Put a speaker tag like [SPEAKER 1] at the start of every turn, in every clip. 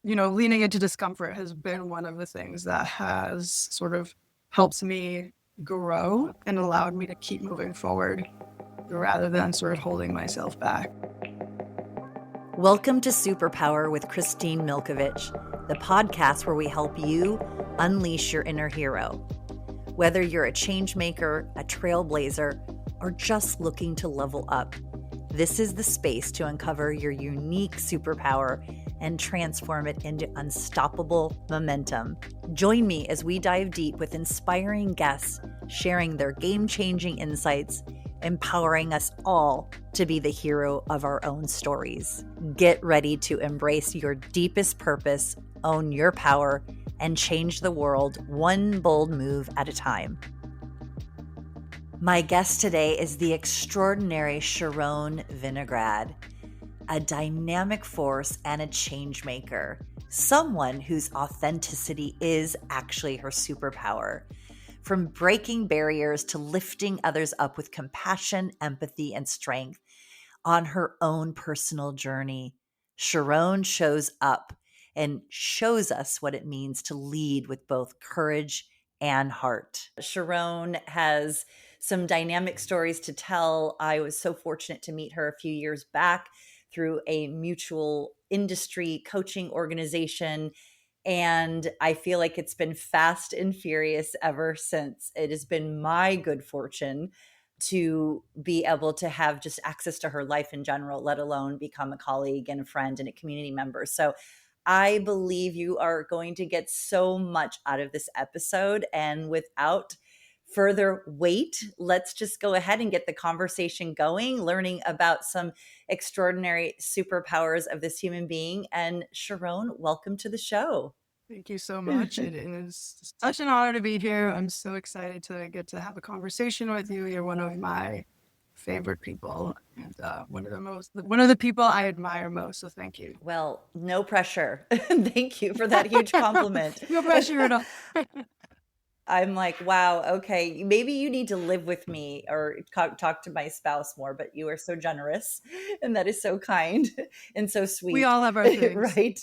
[SPEAKER 1] leaning into discomfort has been one of the things that has sort of helped me grow and allowed me to keep moving forward rather than sort of holding myself back.
[SPEAKER 2] Welcome to Superpower with Kristine Milkovich, the podcast where we help you unleash your inner hero. Whether you're a change maker, a trailblazer, or just looking to level up, this is the space to uncover your unique superpower and transform it into unstoppable momentum. Join me as we dive deep with inspiring guests, sharing their game-changing insights, empowering us all to be the hero of our own stories. Get ready to embrace your deepest purpose, own your power, and change the world one bold move at a time. My guest today is the extraordinary Sharon Vinograd, a dynamic force and a change maker, someone whose authenticity is actually her superpower. From breaking barriers to lifting others up with compassion, empathy, and strength on her own personal journey, Sharon shows up and shows us what it means to lead with both courage and heart. Sharon has some dynamic stories to tell. I was so fortunate to meet her a few years back through a mutual industry coaching organization. And I feel like it's been fast and furious ever since. It has been my good fortune to be able to have just access to her life in general, let alone become a colleague and a friend and a community member. So I believe you are going to get so much out of this episode. And without further wait, let's just go ahead and get the conversation going, learning about some extraordinary superpowers of this human being. And Sharon, welcome to the show.
[SPEAKER 1] Thank you so much. It is such an honor to be here. I'm so excited to get to have a conversation with you. You're one of my favorite people and one of the people I admire most. So thank you.
[SPEAKER 2] Well, no pressure. Thank you for that huge compliment.
[SPEAKER 1] No pressure at all.
[SPEAKER 2] I'm like, wow, okay, maybe you need to live with me or talk to my spouse more, but you are so generous and that is so kind and so sweet.
[SPEAKER 1] We all have our things.
[SPEAKER 2] Right?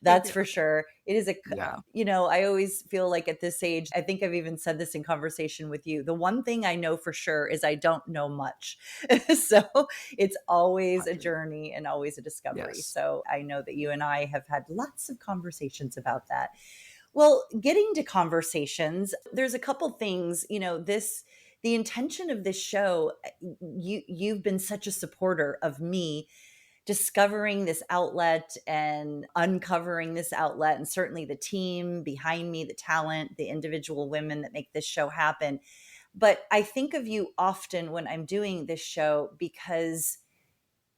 [SPEAKER 2] That's for sure. It is
[SPEAKER 1] Yeah.
[SPEAKER 2] I always feel like at this age, I think I've even said this in conversation with you. The one thing I know for sure is I don't know much. So it's always a journey and always a discovery.
[SPEAKER 1] Yes.
[SPEAKER 2] So I know that you and I have had lots of conversations about that. Well, getting to conversations, there's a couple things, the intention of this show, you've been such a supporter of me discovering this outlet and uncovering this outlet, and certainly the team behind me, the talent, the individual women that make this show happen. But I think of you often when I'm doing this show because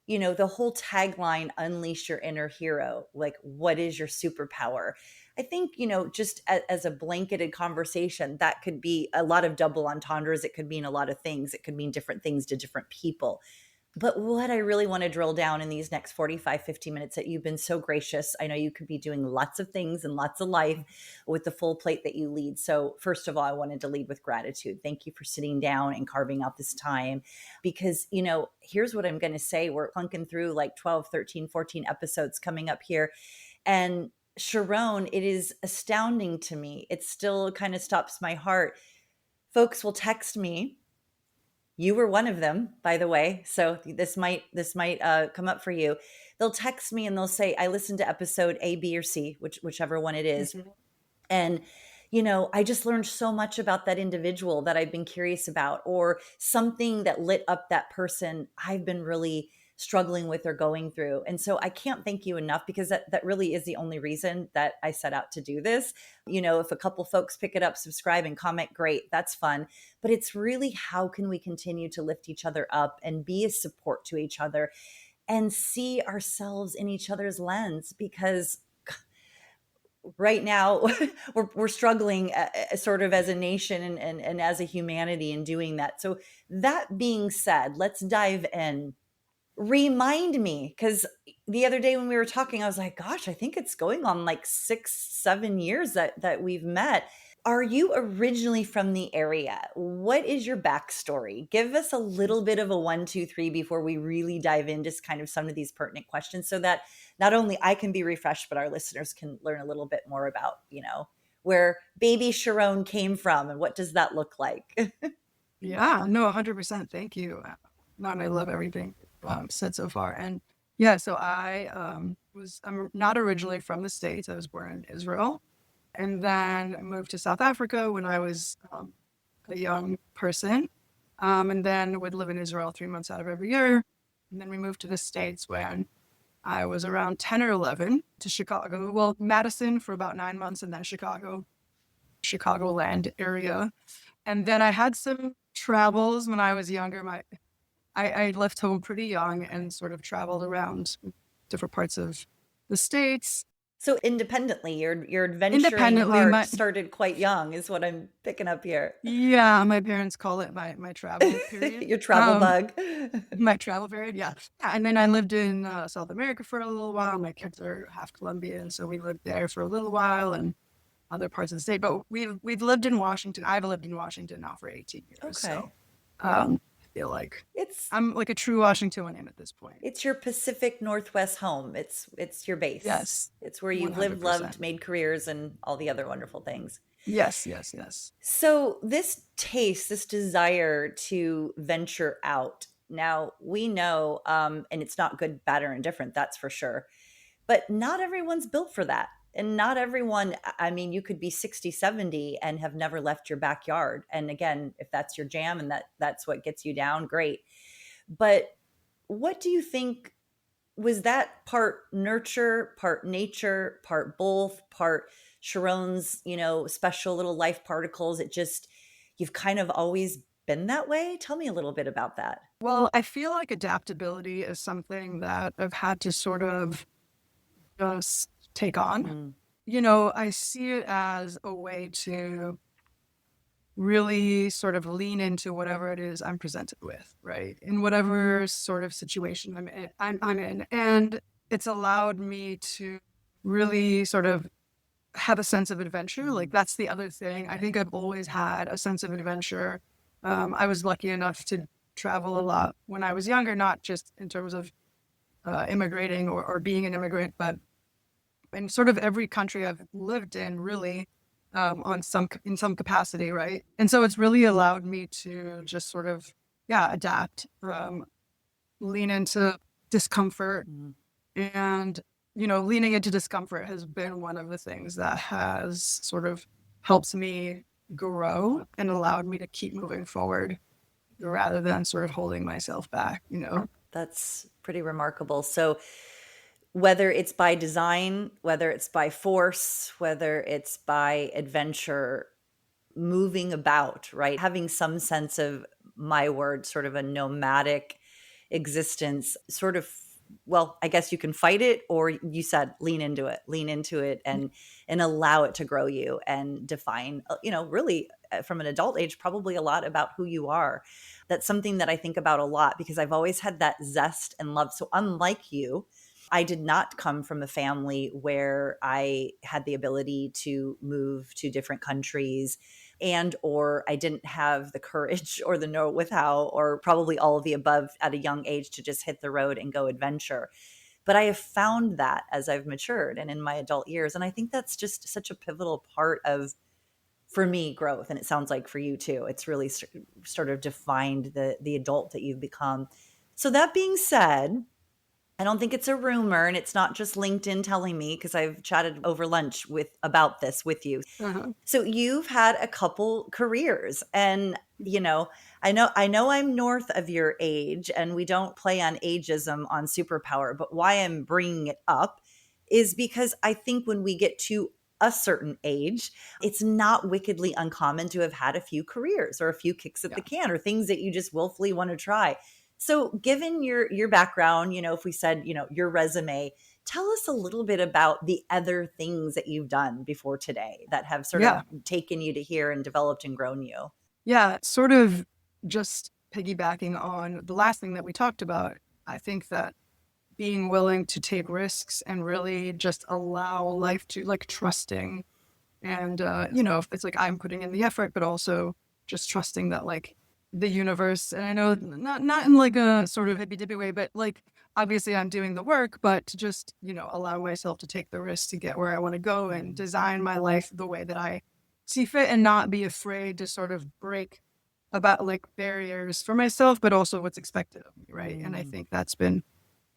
[SPEAKER 2] the whole tagline, unleash your inner hero, like what is your superpower? I think, just as a blanketed conversation, that could be a lot of double entendres. It could mean a lot of things. It could mean different things to different people. But what I really want to drill down in these next 45, 50 minutes that you've been so gracious. I know you could be doing lots of things and lots of life with the full plate that you lead. So first of all, I wanted to lead with gratitude. Thank you for sitting down and carving out this time because, here's what I'm going to say. We're plunking through like 12, 13, 14 episodes coming up here. And Sharon, it is astounding to me. It still kind of stops my heart. Folks will text me. You were one of them, by the way. So this might come up for you. They'll text me and they'll say, I listened to episode A, B, or C, whichever one it is. Mm-hmm. And, I just learned so much about that individual that I've been curious about, or something that lit up that person I've been really struggling with or going through. And so I can't thank you enough because that really is the only reason that I set out to do this. If a couple folks pick it up, subscribe and comment, great, that's fun. But it's really how can we continue to lift each other up and be a support to each other and see ourselves in each other's lens, because right now we're struggling sort of as a nation and as a humanity in doing that. So that being said, let's dive in. Remind me, because the other day when we were talking, I was like, gosh, I think it's going on like 6, 7 years that we've met. Are you originally from the area? What is your backstory? Give us a little bit of a 1, 2, 3 before we really dive into kind of some of these pertinent questions, so that not only I can be refreshed, but our listeners can learn a little bit more about, where baby Sharon came from and what does that look like?
[SPEAKER 1] Yeah, no, 100%. Thank you. I love everything said so far. And yeah, so I'm not originally from the States. I was born in Israel, and then I moved to South Africa when I was a young person, and then would live in Israel 3 months out of every year. And then we moved to the States when I was around 10 or 11 to Chicago. Well, Madison for about 9 months, and then Chicagoland area. And then I had some travels when I was younger. I left home pretty young and sort of traveled around different parts of the States.
[SPEAKER 2] So independently, your adventuring
[SPEAKER 1] Independently,
[SPEAKER 2] heart started quite young, is what I'm picking up here.
[SPEAKER 1] yeah, my parents call it my travel period.
[SPEAKER 2] Your travel bug.
[SPEAKER 1] My travel period, yeah. And then I lived in South America for a little while. My kids are half Colombian, so we lived there for a little while and other parts of the state. But we've lived in Washington. I've lived in Washington now for 18 years.
[SPEAKER 2] Okay.
[SPEAKER 1] So I feel like I'm like a true Washingtonian at this point.
[SPEAKER 2] It's your Pacific Northwest home. It's your base.
[SPEAKER 1] Yes.
[SPEAKER 2] It's where you've lived,
[SPEAKER 1] 100%.
[SPEAKER 2] loved, made careers, and all the other wonderful things.
[SPEAKER 1] Yes, yes, yes.
[SPEAKER 2] So this taste, this desire to venture out. Now we know, and it's not good, bad, or indifferent, that's for sure. But not everyone's built for that. And not everyone, I mean, you could be 60, 70 and have never left your backyard. And again, if that's your jam and that's what gets you down, great. But what do you think, was that part nurture, part nature, part both, part Sharon's, special little life particles? It just, you've kind of always been that way? Tell me a little bit about that.
[SPEAKER 1] Well, I feel like adaptability is something that I've had to sort of just take on. I see it as a way to really sort of lean into whatever it is I'm presented with, right? In whatever sort of situation I'm in. And it's allowed me to really sort of have a sense of adventure. Like that's the other thing. I think I've always had a sense of adventure. I was lucky enough to travel a lot when I was younger, not just in terms of immigrating or being an immigrant, but in sort of every country I've lived in, really, in some capacity, right? And so it's really allowed me to just sort of, adapt, lean into discomfort, and leaning into discomfort has been one of the things that has sort of helped me grow and allowed me to keep moving forward rather than sort of holding myself back.
[SPEAKER 2] That's pretty remarkable. So whether it's by design, whether it's by force, whether it's by adventure, moving about, right? Having some sense of, my word, sort of a nomadic existence, sort of, well, I guess you can fight it, or you said lean into it and allow it to grow you and define, really from an adult age, probably a lot about who you are. That's something that I think about a lot because I've always had that zest and love. So unlike you, I did not come from a family where I had the ability to move to different countries or I didn't have the courage or the know with how, or probably all of the above at a young age to just hit the road and go adventure. But I have found that as I've matured and in my adult years. And I think that's just such a pivotal part of, for me, growth. And it sounds like for you too, it's really sort of defined the adult that you've become. So that being said, I don't think it's a rumor and it's not just LinkedIn telling me, because I've chatted over lunch about this with you. So you've had a couple careers and, I know I'm north of your age and we don't play on ageism on Superpower, but why I'm bringing it up is because I think when we get to a certain age, it's not wickedly uncommon to have had a few careers or a few kicks at the can or things that you just willfully want to try. So given your background, if we said, your resume, tell us a little bit about the other things that you've done before today that have sort of taken you to here and developed and grown you.
[SPEAKER 1] Yeah, sort of just piggybacking on the last thing that we talked about. I think that being willing to take risks and really just allow life to like trusting. And, it's like I'm putting in the effort, but also just trusting that like the universe, and I know not in like a sort of hippy dippy way, but like obviously I'm doing the work, but to just, allow myself to take the risk to get where I want to go and design my life the way that I see fit and not be afraid to sort of break about like barriers for myself, but also what's expected of me. Right. And I think that's been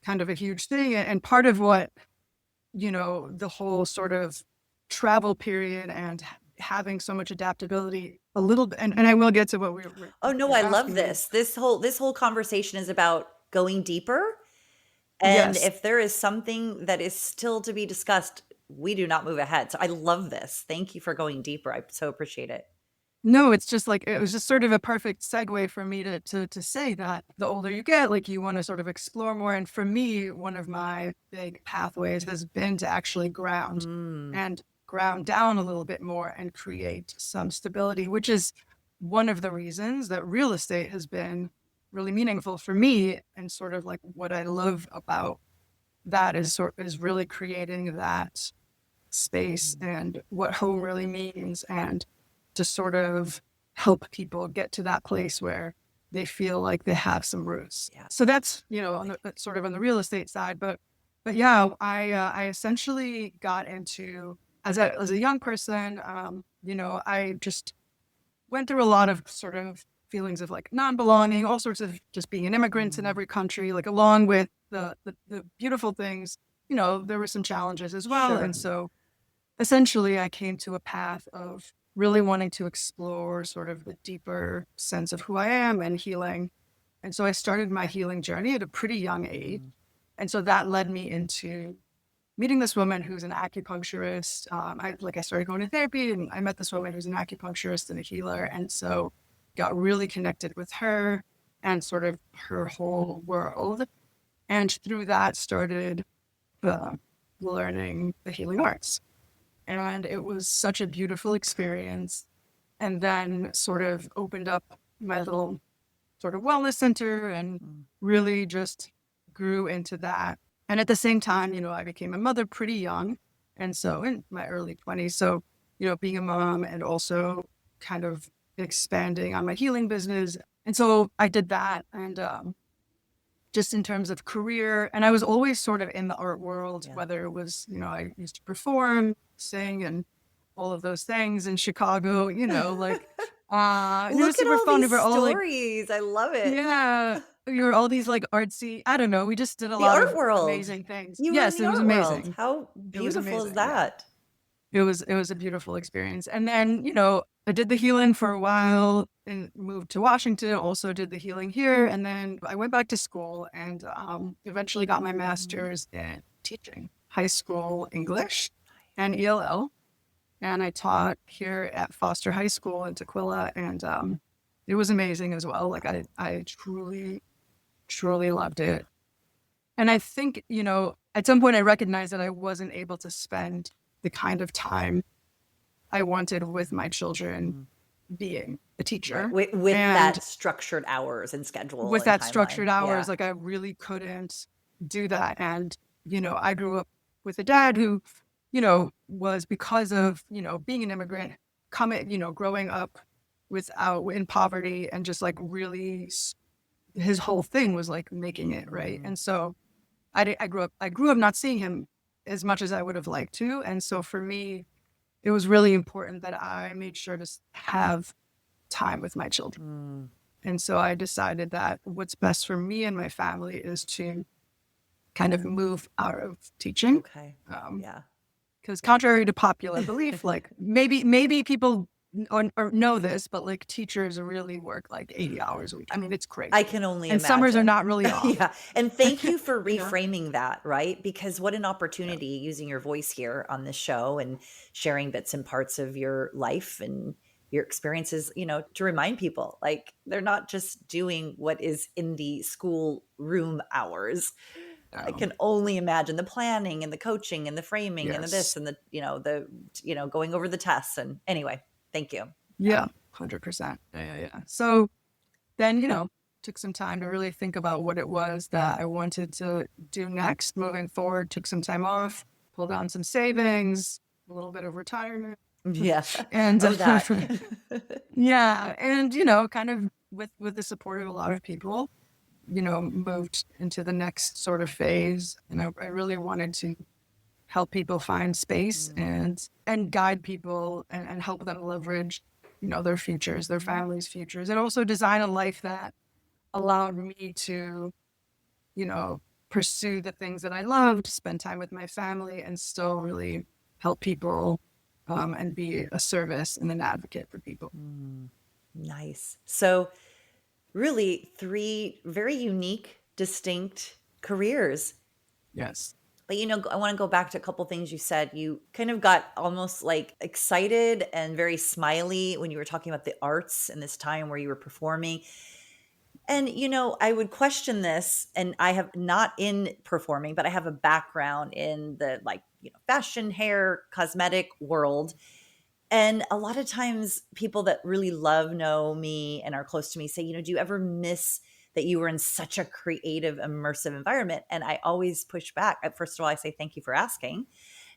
[SPEAKER 1] kind of a huge thing. And part of what, the whole sort of travel period and having so much adaptability a little bit, and I will get to what
[SPEAKER 2] Oh no,
[SPEAKER 1] you're
[SPEAKER 2] I love
[SPEAKER 1] asking me.
[SPEAKER 2] this. This whole conversation is about going deeper. And
[SPEAKER 1] Yes.
[SPEAKER 2] if there is something that is still to be discussed, we do not move ahead. So I love this. Thank you for going deeper. I so appreciate it.
[SPEAKER 1] No, it's just like it was just sort of a perfect segue for me to say that the older you get, like you want to sort of explore more. And for me, one of my big pathways has been to actually ground
[SPEAKER 2] Mm,
[SPEAKER 1] and ground down a little bit more and create some stability, which is one of the reasons that real estate has been really meaningful for me. And sort of like what I love about that is really creating that space and what home really means, and to sort of help people get to that place where they feel like they have some roots.
[SPEAKER 2] yeah.
[SPEAKER 1] So that's, on the sort of on the real estate side, but yeah, I essentially got into as a young person, I just went through a lot of sort of feelings of like non-belonging, all sorts of just being an immigrant in
[SPEAKER 2] Mm,
[SPEAKER 1] every country, like along with the beautiful things, there were some challenges as well.
[SPEAKER 2] sure.
[SPEAKER 1] And so essentially I came to a path of really wanting to explore sort of the deeper sense of who I am and healing. And so I started my healing journey at a pretty young age.
[SPEAKER 2] Mm,
[SPEAKER 1] And so that led me into meeting this woman who's an acupuncturist. I started going to therapy, and I met this woman who's an acupuncturist and a healer. And so got really connected with her and sort of her whole world. And through that started uh, learning the healing arts. And it was such a beautiful experience. And then sort of opened up my little sort of wellness center and
[SPEAKER 2] mm,
[SPEAKER 1] really just grew into that. And at the same time, I became a mother pretty young. And so in my early 20s. So, being a mom and also kind of expanding on my healing business. And so I did that. And just in terms of career, and I was always sort of in the art world,
[SPEAKER 2] yeah.
[SPEAKER 1] whether it was, I used to perform, sing, and all of those things in Chicago, and it was
[SPEAKER 2] Look at
[SPEAKER 1] super
[SPEAKER 2] all
[SPEAKER 1] fun. We
[SPEAKER 2] these
[SPEAKER 1] were all like,
[SPEAKER 2] stories. I love it.
[SPEAKER 1] yeah, we were all these like artsy, I don't know, we just did a
[SPEAKER 2] The
[SPEAKER 1] lot
[SPEAKER 2] art
[SPEAKER 1] of
[SPEAKER 2] world.
[SPEAKER 1] amazing things.
[SPEAKER 2] You were in
[SPEAKER 1] Yes,
[SPEAKER 2] the
[SPEAKER 1] it was
[SPEAKER 2] art world.
[SPEAKER 1] amazing.
[SPEAKER 2] How
[SPEAKER 1] It was
[SPEAKER 2] beautiful is
[SPEAKER 1] amazing. Yeah.
[SPEAKER 2] that?
[SPEAKER 1] It was a beautiful experience. And then, I did the healing for a while and moved to Washington, also did the healing here. And then I went back to school and eventually got my
[SPEAKER 2] Mm,
[SPEAKER 1] master's in teaching high school English and ELL. And I taught here at Foster High School in Tukwila. And it was amazing as well. Like I truly, truly loved it. And I think, at some point I recognized that I wasn't able to spend the kind of time I wanted with my children
[SPEAKER 2] mm.
[SPEAKER 1] being a
[SPEAKER 2] Right.
[SPEAKER 1] teacher.
[SPEAKER 2] With
[SPEAKER 1] And
[SPEAKER 2] that structured hours and schedule
[SPEAKER 1] with
[SPEAKER 2] and
[SPEAKER 1] that
[SPEAKER 2] timeline.
[SPEAKER 1] structured hours,
[SPEAKER 2] Yeah.
[SPEAKER 1] like I really couldn't do that. And, I grew up with a dad who, was because of, being an immigrant, growing up without in poverty and just like really his whole thing was like making it right.
[SPEAKER 2] Mm,
[SPEAKER 1] And so I grew up not seeing him as much as I would have liked to. And so for me, it was really important that I made sure to have time with my children.
[SPEAKER 2] mm.
[SPEAKER 1] And so I decided that what's best for me and my family is to kind of move out of teaching.
[SPEAKER 2] Okay.
[SPEAKER 1] Um,
[SPEAKER 2] Yeah.
[SPEAKER 1] because contrary to popular belief, like maybe people or know this, but like teachers really work like 80 hours a week. I mean, it's
[SPEAKER 2] I
[SPEAKER 1] crazy.
[SPEAKER 2] can only
[SPEAKER 1] And summers are
[SPEAKER 2] imagine.
[SPEAKER 1] not really off.
[SPEAKER 2] Yeah. And thank you for
[SPEAKER 1] You know?
[SPEAKER 2] reframing that, right? Because what an
[SPEAKER 1] Yeah.
[SPEAKER 2] opportunity using your voice here on this show and sharing bits and parts of your life and your experiences, to remind people like they're not just doing what is in the school room hours. I
[SPEAKER 1] So,
[SPEAKER 2] can only imagine the planning and the coaching and the framing and the this
[SPEAKER 1] yes.
[SPEAKER 2] and going over the tests. And anyway, thank you.
[SPEAKER 1] Yeah. 100%. Yeah. So then, took some time to really think about what it was that I wanted to do next moving forward, took some time off, pulled on some savings, a little bit of retirement.
[SPEAKER 2] Yeah.
[SPEAKER 1] And
[SPEAKER 2] Oh, that.
[SPEAKER 1] yeah, and kind of with the support of a lot of people, moved into the next sort of phase. And I really wanted to help people find space and guide people and help them leverage, their futures, their families' futures, and also design a life that allowed me to, you know, pursue the things that I loved, spend time with my family, and still really help people and be a service and an advocate for people.
[SPEAKER 2] Nice. So, really, three very unique, distinct careers.
[SPEAKER 1] Yes.
[SPEAKER 2] But I want to go back to a couple things you said. You kind of got almost like excited and very smiley when you were talking about the arts and this time where you were performing. And I would question this, and I have not in performing, but I have a background in the fashion, hair, cosmetic world. And a lot of times people that really know me and are close to me say, do you ever miss that you were in such a creative, immersive environment? And I always push back. First of all, I say, thank you for asking.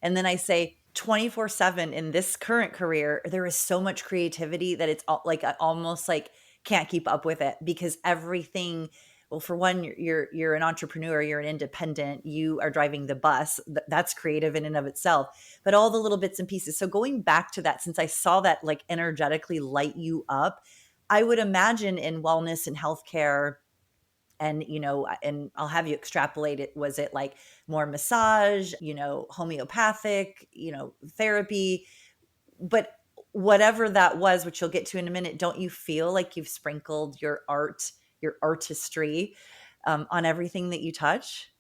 [SPEAKER 2] And then I say 24/7 in this current career, there is so much creativity that it's I almost can't keep up with it, because everything, well, for one, you're an entrepreneur, you're an independent, you are driving the bus. That's creative in and of itself, but all the little bits and pieces. So going back to that, since I saw that energetically light you up, I would imagine in wellness and healthcare, and and I'll have you extrapolate it. Was it more massage, homeopathic, therapy? But whatever that was, which you'll get to in a minute, don't you feel like you've sprinkled your art, your artistry on everything that you touch?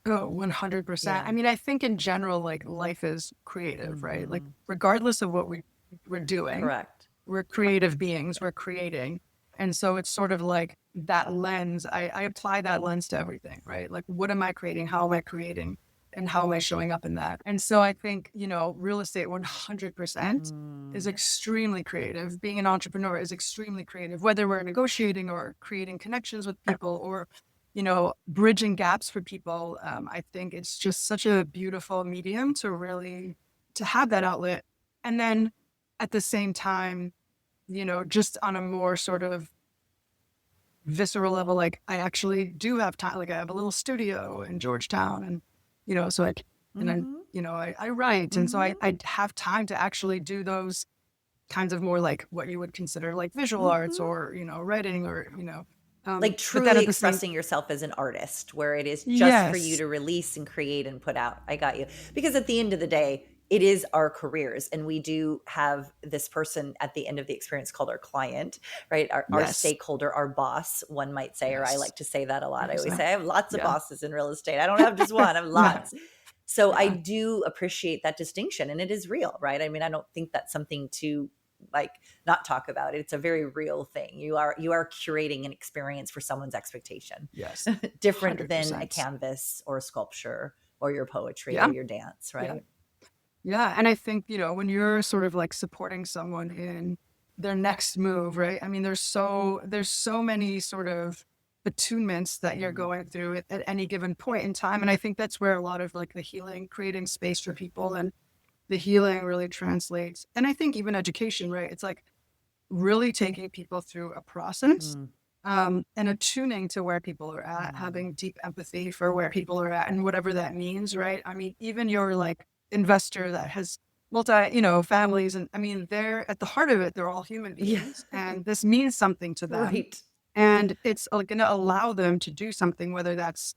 [SPEAKER 1] Oh, 100%.
[SPEAKER 2] Yeah.
[SPEAKER 1] I mean, I think in general, life is creative, right? Like,
[SPEAKER 2] Mhm.
[SPEAKER 1] regardless of what we're doing,
[SPEAKER 2] Correct.
[SPEAKER 1] we're creative beings, we're creating. And so it's sort of like that lens. I apply that lens to everything, right? Like, what am I creating? How am I creating? And how am I showing up in that? And so I think, real estate 100% is
[SPEAKER 2] Mm.
[SPEAKER 1] extremely creative. Being an entrepreneur is extremely creative, whether we're negotiating or creating connections with people or, bridging gaps for people. I think it's just such a beautiful medium to really to have that outlet. And then at the same time, just on a more sort of visceral level, like I actually do have time. Like I have a little studio in Georgetown, and so and then
[SPEAKER 2] Mhm.
[SPEAKER 1] I write, and so I
[SPEAKER 2] Mhm.
[SPEAKER 1] I have time to actually do those kinds of more like what you would consider like visual arts
[SPEAKER 2] Mhm.
[SPEAKER 1] or writing or but then
[SPEAKER 2] Truly
[SPEAKER 1] at the same
[SPEAKER 2] expressing yourself as an artist, where it is just for you
[SPEAKER 1] yes
[SPEAKER 2] to release and create and put out. I got you. Because at the end of the day, it is our careers, and we do have this person at the end of the experience called our client, right? Our
[SPEAKER 1] yes
[SPEAKER 2] stakeholder, our boss, one might say, or I
[SPEAKER 1] yes
[SPEAKER 2] like to say that a lot. I always
[SPEAKER 1] 100%.
[SPEAKER 2] say I have lots of
[SPEAKER 1] Yeah.
[SPEAKER 2] bosses in real estate. I don't have just one, I have
[SPEAKER 1] Yeah.
[SPEAKER 2] lots. So I
[SPEAKER 1] Yeah.
[SPEAKER 2] do appreciate that distinction, and it is real, right? I mean, I don't think that's something to like not talk about it. It's a very real thing. You are curating an experience for someone's expectation.
[SPEAKER 1] Yes.
[SPEAKER 2] Different than a
[SPEAKER 1] 100%.
[SPEAKER 2] canvas or a sculpture or your poetry or
[SPEAKER 1] Yeah.
[SPEAKER 2] your dance,
[SPEAKER 1] Yeah.
[SPEAKER 2] right?
[SPEAKER 1] Yeah. And I think, when you're sort of like supporting someone in their next move, right? I mean, there's so many sort of attunements that you're
[SPEAKER 2] Mm.
[SPEAKER 1] going through at any given point in time. And I think that's where a lot of like the healing, creating space for people and the healing really translates. And I think even education, right? It's like really taking people through a process
[SPEAKER 2] Mm.
[SPEAKER 1] and attuning to where people are at,
[SPEAKER 2] Mm.
[SPEAKER 1] having deep empathy for where people are at and whatever that means, right? I mean, even your like investor that has multi, families, and I mean, they're at the heart of it, they're all human
[SPEAKER 2] Yeah.
[SPEAKER 1] beings, and this means something to them.
[SPEAKER 2] Right.
[SPEAKER 1] And it's going to allow them to do something, whether that's,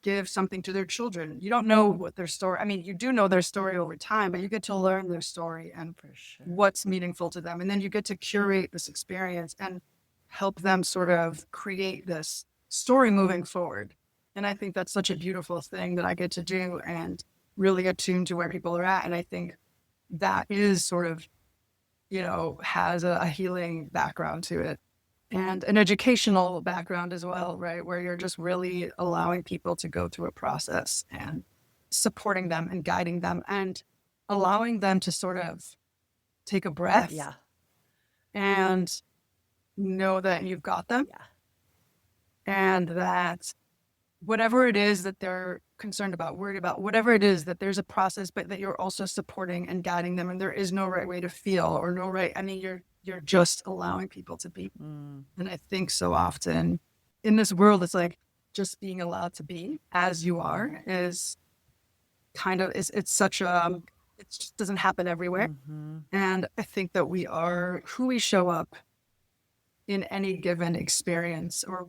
[SPEAKER 1] give something to their children. You don't know what their story, I mean, you do know their story over time, but you get to learn their story and
[SPEAKER 2] For sure.
[SPEAKER 1] what's meaningful to them. And then you get to curate this experience and help them sort of create this story moving forward. And I think that's such a beautiful thing that I get to do and really attune to where people are at. And I think that is sort of, has a healing background to it and an educational background as well, right? Where you're just really allowing people to go through a process and supporting them and guiding them and allowing them to sort of take a breath
[SPEAKER 2] Yeah.
[SPEAKER 1] and know that you've got them
[SPEAKER 2] Yeah.
[SPEAKER 1] and that whatever it is that they're concerned about, worried about, whatever it is, that there's a process, but that you're also supporting and guiding them. And there is no right way to feel or no right. I mean, you're just allowing people to be.
[SPEAKER 2] Mm.
[SPEAKER 1] And I think so often in this world, it's like just being allowed to be as you are is kind of, it's such a, it just doesn't happen everywhere.
[SPEAKER 2] Mm-hmm.
[SPEAKER 1] And I think that we are who we show up in any given experience or,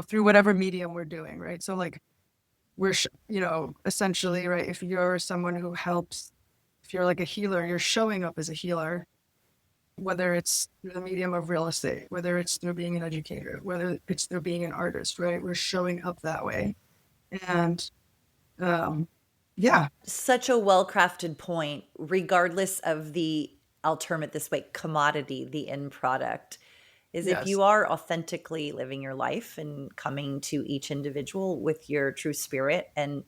[SPEAKER 1] through whatever medium we're doing, right? So like we're, essentially, right, if you're someone who helps, if you're like a healer, you're showing up as a healer, whether it's through the medium of real estate, whether it's through being an educator, whether it's through being an artist, right? We're showing up that way. And yeah.
[SPEAKER 2] Such a well-crafted point, regardless of the, I'll term it this way, commodity, the end product, is if
[SPEAKER 1] Yes.
[SPEAKER 2] you are authentically living your life and coming to each individual with your true spirit and,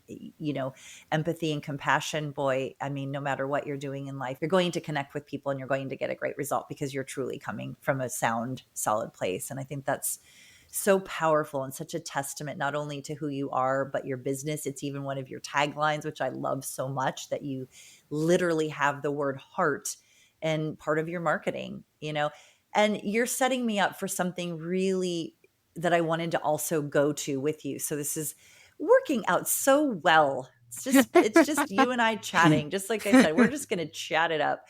[SPEAKER 2] empathy and compassion, boy, I mean, no matter what you're doing in life, you're going to connect with people and you're going to get a great result because you're truly coming from a sound, solid place. And I think that's so powerful and such a testament not only to who you are, but your business. It's even one of your taglines, which I love so much, that you literally have the word heart and part of your marketing, and you're setting me up for something really that I wanted to also go to with you. So this is working out so well. It's just you and I chatting. Just like I said, we're just going to chat it up.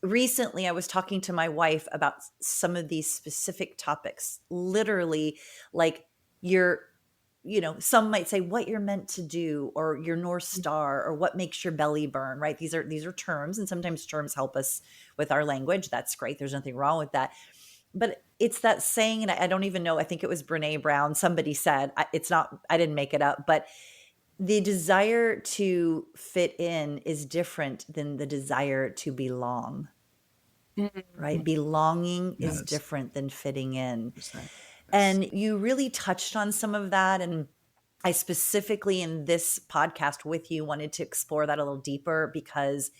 [SPEAKER 2] Recently, I was talking to my wife about some of these specific topics, literally like your, some might say what you're meant to do or your North Star or what makes your belly burn, right? These are terms, and sometimes terms help us with our language. That's great. There's nothing wrong with that. But it's that saying, and I don't even know, I think it was Brene Brown, somebody said, it's not, I didn't make it up, but the desire to fit in is different than the desire to belong, right? Belonging is
[SPEAKER 1] Yes.
[SPEAKER 2] different than fitting in.
[SPEAKER 1] 100%. Yes.
[SPEAKER 2] And you really touched on some of that. And I specifically in this podcast with you wanted to explore that a little deeper because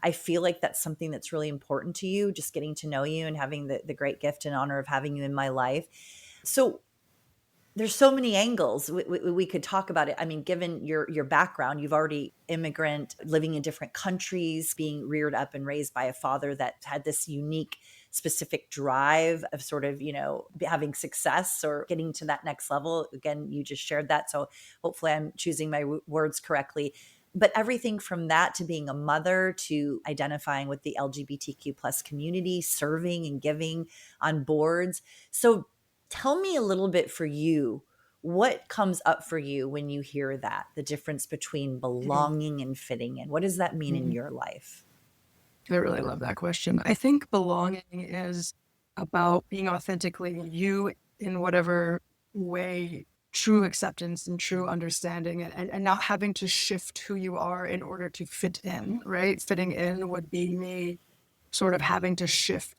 [SPEAKER 2] I feel like that's something that's really important to you, just getting to know you and having the great gift and honor of having you in my life. So there's so many angles we could talk about it. I mean, given your background, you've already immigrant, living in different countries, being reared up and raised by a father that had this unique, specific drive of sort of, having success or getting to that next level. Again, you just shared that. So hopefully I'm choosing my words correctly. But everything from that to being a mother to identifying with the LGBTQ plus community, serving and giving on boards. So tell me a little bit for you, what comes up for you when you hear that, the difference between belonging and fitting in? What does that mean in your life?
[SPEAKER 1] I really love that question. I think belonging is about being authentically you in whatever way, true acceptance and true understanding, and not having to shift who you are in order to fit in, right? Fitting in would be me sort of having to shift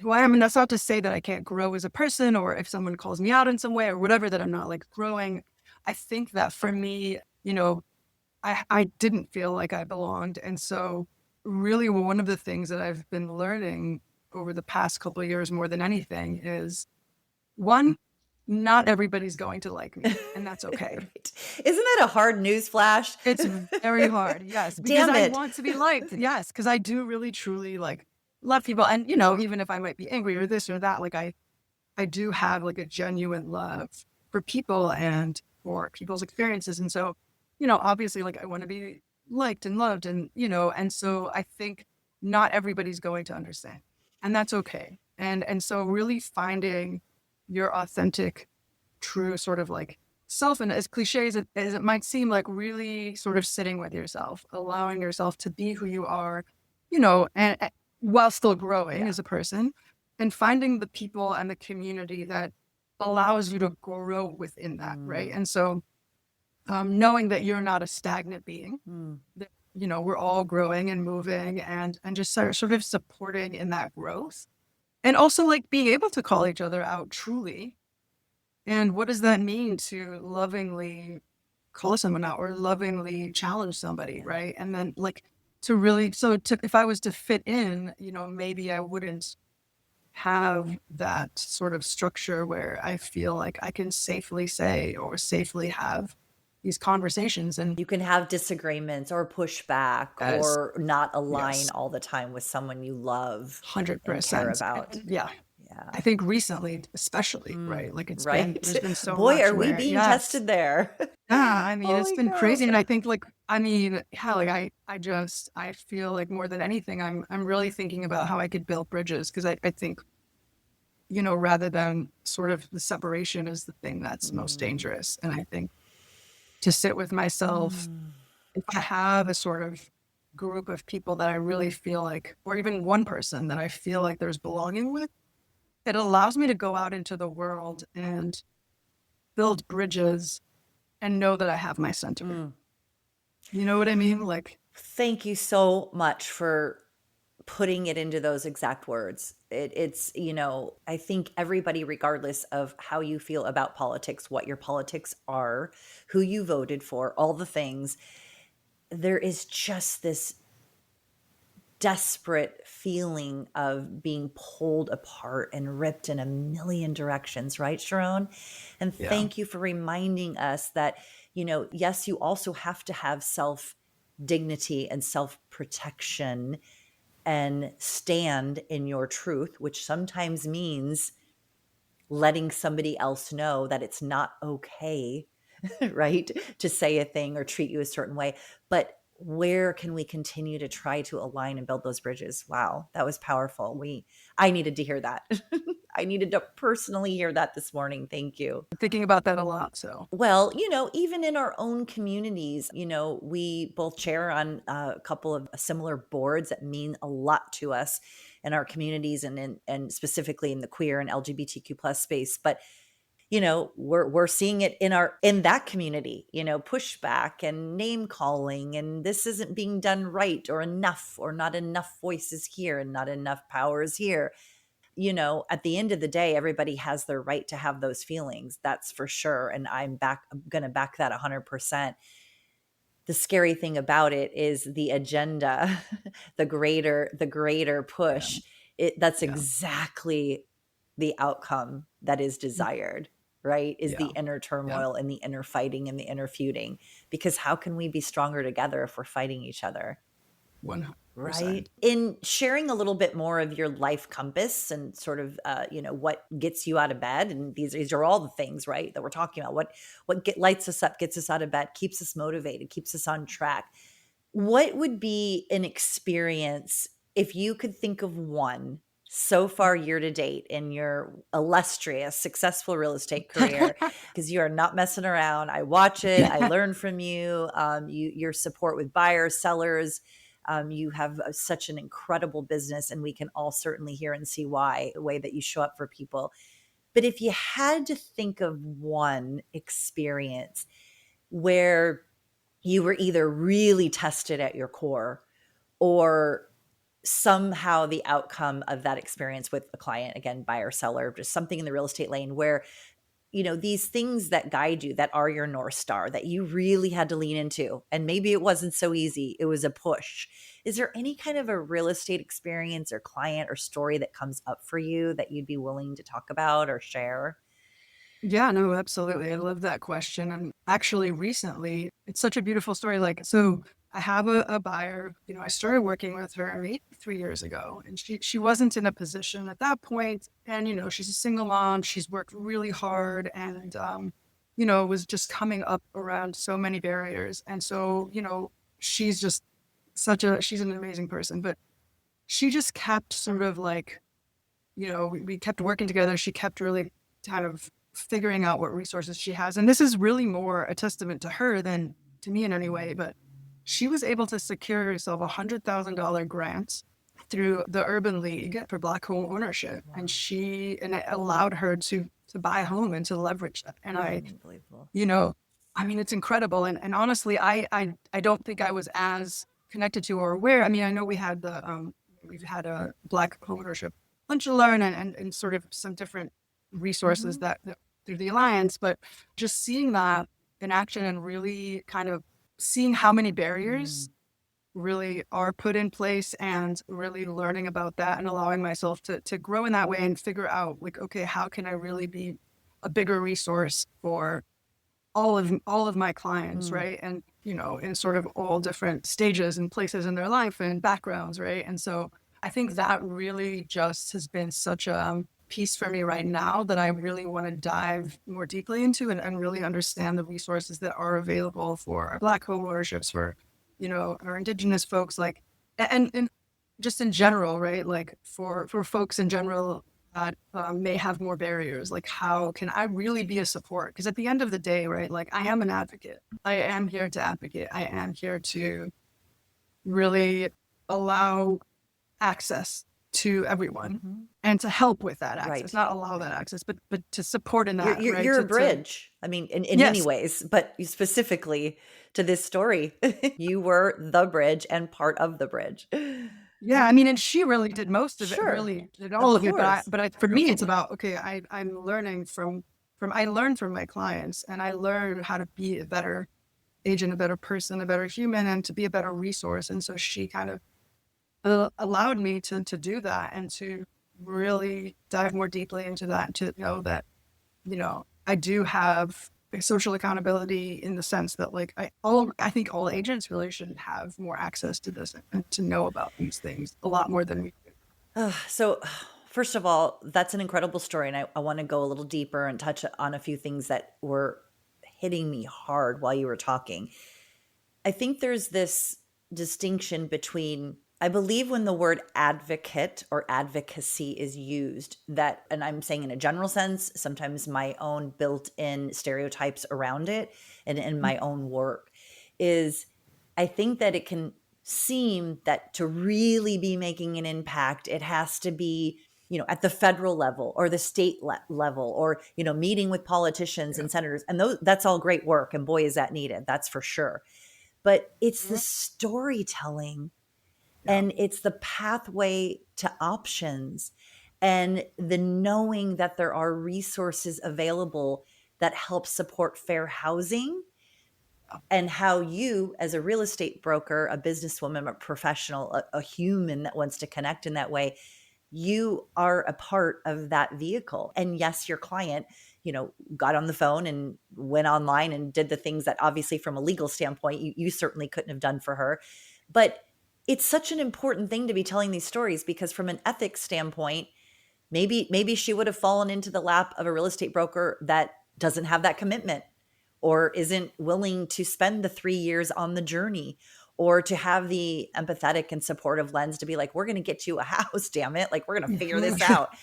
[SPEAKER 1] who I am. And that's not to say that I can't grow as a person, or if someone calls me out in some way or whatever, that I'm not like growing. I think that for me, I didn't feel like I belonged. And so really one of the things that I've been learning over the past couple of years more than anything is, one, not everybody's going to like me, and that's okay.
[SPEAKER 2] Right. Isn't that a hard news flash?
[SPEAKER 1] It's very hard. Yes. Because
[SPEAKER 2] Damn
[SPEAKER 1] I
[SPEAKER 2] it.
[SPEAKER 1] want to be liked. Yes. Because I do really truly like love people. And, even if I might be angry or this or that, like I do have like a genuine love for people and for people's experiences. And so, obviously like I want to be liked and loved and so I think not everybody's going to understand, and that's okay. And so really finding your authentic, true sort of like self, and as cliche as it might seem, like really sort of sitting with yourself, allowing yourself to be who you are, and while still growing as a person, and finding the people and the community that allows you to grow within that, right? And so knowing that you're not a stagnant being, that, we're all growing and moving and just sort of supporting in that growth. And also like being able to call each other out truly. And what does that mean to lovingly call someone out or lovingly challenge somebody, right? And then like to really, if I was to fit in, maybe I wouldn't have that sort of structure where I feel like I can safely say or safely have these conversations. And
[SPEAKER 2] You can have disagreements or pushback
[SPEAKER 1] as
[SPEAKER 2] or not align
[SPEAKER 1] yes,
[SPEAKER 2] all the time with someone you love and care
[SPEAKER 1] 100%.
[SPEAKER 2] about.
[SPEAKER 1] And yeah,
[SPEAKER 2] Yeah.
[SPEAKER 1] I think recently, especially, right? Like
[SPEAKER 2] Right?
[SPEAKER 1] there's been so
[SPEAKER 2] Boy,
[SPEAKER 1] much
[SPEAKER 2] are we
[SPEAKER 1] where,
[SPEAKER 2] being
[SPEAKER 1] yes,
[SPEAKER 2] tested there.
[SPEAKER 1] yeah, I mean, it's
[SPEAKER 2] Holy
[SPEAKER 1] been
[SPEAKER 2] cow.
[SPEAKER 1] crazy. And I think like, I mean, yeah, like I feel like more than anything, I'm really thinking about how I could build bridges. Cause I think, rather than sort of the separation is the thing that's most
[SPEAKER 2] Mm.
[SPEAKER 1] dangerous. And I think to sit with myself,
[SPEAKER 2] Mm.
[SPEAKER 1] if I have a sort of group of people that I really feel like, or even one person that I feel like there's belonging with, it allows me to go out into the world and build bridges and know that I have my center.
[SPEAKER 2] Mm.
[SPEAKER 1] You know what I mean? Like,
[SPEAKER 2] Thank you so much for putting it into those exact words. It's, I think everybody, regardless of how you feel about politics, what your politics are, who you voted for, all the things, there is just this desperate feeling of being pulled apart and ripped in a million directions, right, Sharon? And
[SPEAKER 1] yeah,
[SPEAKER 2] thank you for reminding us that, yes, you also have to have self dignity and self protection and stand in your truth, which sometimes means letting somebody else know that it's not okay, right, to say a thing or treat you a certain way. But where can we continue to try to align and build those bridges? Wow, that was powerful. I needed to hear that. I needed to personally hear that this morning. Thank you.
[SPEAKER 1] I'm thinking about that a lot. So,
[SPEAKER 2] Well, even in our own communities, we both chair on a couple of similar boards that mean a lot to us in our communities and specifically in the queer and LGBTQ plus space. But we're seeing it in that community, pushback and name calling, and this isn't being done right or enough, or not enough voices here and not enough powers here. At the end of the day, everybody has their right to have those feelings. That's for sure. And I'm going to back that 100%. The scary thing about it is the agenda, the greater
[SPEAKER 1] yeah,
[SPEAKER 2] push. That's
[SPEAKER 1] yeah,
[SPEAKER 2] exactly the outcome that is desired, right? Is the
[SPEAKER 1] yeah,
[SPEAKER 2] inner
[SPEAKER 1] yeah,
[SPEAKER 2] turmoil and the inner fighting and the inner feuding. Because how can we be stronger together if we're fighting each other?
[SPEAKER 1] 100%.
[SPEAKER 2] Right. In sharing a little bit more of your life compass and sort of, what gets you out of bed. And these are all the things, right, that we're talking about. What lights us up, gets us out of bed, keeps us motivated, keeps us on track. What would be an experience, if you could think of one so far year to date in your illustrious, successful real estate career? Because you are not messing around. I watch it. I learn from you. Your support with buyers, sellers. You have such an incredible business, and we can all certainly hear and see why, the way that you show up for people. But if you had to think of one experience where you were either really tested at your core, or somehow the outcome of that experience with a client, again, buyer, seller, just something in the real estate lane where, these things that guide you, that are your North Star, that you really had to lean into. And maybe it wasn't so easy, it was a push. Is there any kind of a real estate experience or client or story that comes up for you that you'd be willing to talk about or share?
[SPEAKER 1] Yeah, no, absolutely. I love that question. And actually, recently, it's such a beautiful story. Like, so I have a buyer, I started working with her maybe 3 years ago, and she wasn't in a position at that point. And, she's a single mom. She's worked really hard and, was just coming up around so many barriers. And so, she's just she's an amazing person, but she just kept sort of like, we kept working together. She kept really kind of figuring out what resources she has. And this is really more a testament to her than to me in any way. But she was able to secure herself $100,000 grant through the Urban League for Black home ownership.
[SPEAKER 2] Wow.
[SPEAKER 1] And it allowed her to buy a home and to leverage that. And
[SPEAKER 2] Unbelievable.
[SPEAKER 1] you know, I mean, it's incredible. And honestly, I don't think I was as connected to or aware. I mean, I know we've had a Black homeownership lunch and learn and sort of some different resources
[SPEAKER 2] Mhm.
[SPEAKER 1] that through the alliance, but just seeing that in action and really kind of seeing how many barriers
[SPEAKER 2] Mm.
[SPEAKER 1] really are put in place, and really learning about that and allowing myself to grow in that way and figure out like, okay, how can I really be a bigger resource for all of my clients,
[SPEAKER 2] Mm,
[SPEAKER 1] right? And, in sort of all different stages and places in their life and backgrounds, right? And so I think that really just has been such a piece for me right now that I really want to dive more deeply into, and really understand the resources that are available for our Black homeownerships, for, our Indigenous folks, like, and just in general, right? Like for folks in general that may have more barriers. Like, how can I really be a support? Because at the end of the day, right, like, I am an advocate. I am here to advocate. I am here to really allow access to everyone,
[SPEAKER 2] mhm.
[SPEAKER 1] and to help with that access,
[SPEAKER 2] Right.
[SPEAKER 1] not allow that access, but to support in
[SPEAKER 2] You're
[SPEAKER 1] that,
[SPEAKER 2] you're
[SPEAKER 1] right?
[SPEAKER 2] you're a
[SPEAKER 1] To
[SPEAKER 2] bridge. I mean, in many
[SPEAKER 1] yes,
[SPEAKER 2] ways, but specifically to this story, you were the bridge and part of the bridge.
[SPEAKER 1] yeah. I mean, and she really did most of it,
[SPEAKER 2] Sure.
[SPEAKER 1] really did
[SPEAKER 2] Of
[SPEAKER 1] all of it.
[SPEAKER 2] course.
[SPEAKER 1] For me, it's about, okay, I'm learning from I learn from my clients, and I learn how to be a better agent, a better person, a better human, and to be a better resource. And so she kind of allowed me to do that, and to really dive more deeply into that, to know that, I do have a social accountability, in the sense that, like, I think all agents really should have more access to this, and to know about these things a lot more than we do.
[SPEAKER 2] So, first of all, that's an incredible story. And I want to go a little deeper and touch on a few things that were hitting me hard while you were talking. I think there's this distinction between, I believe, when the word advocate or advocacy is used, that, and I'm saying in a general sense, sometimes my own built in stereotypes around it and in my own work, is I think that it can seem that to really be making an impact, it has to be, at the federal level or the state level, or, meeting with politicians
[SPEAKER 1] Yeah.
[SPEAKER 2] and senators. And that's all great work. And boy, is that needed. That's for sure. But it's the
[SPEAKER 1] Mhm.
[SPEAKER 2] storytelling,
[SPEAKER 1] Yeah.
[SPEAKER 2] and it's the pathway to options, and the knowing that there are resources available that help support fair housing, and how you, as a real estate broker, a businesswoman, a professional, a human that wants to connect in that way, you are a part of that vehicle. And yes, your client, got on the phone and went online and did the things that obviously from a legal standpoint, you certainly couldn't have done for her. But it's such an important thing to be telling these stories, because from an ethics standpoint, maybe she would have fallen into the lap of a real estate broker that doesn't have that commitment, or isn't willing to spend the 3 years on the journey, or to have the empathetic and supportive lens to be like, we're going to get you a house, damn it. Like, we're going to figure this
[SPEAKER 1] Mhm.
[SPEAKER 2] out.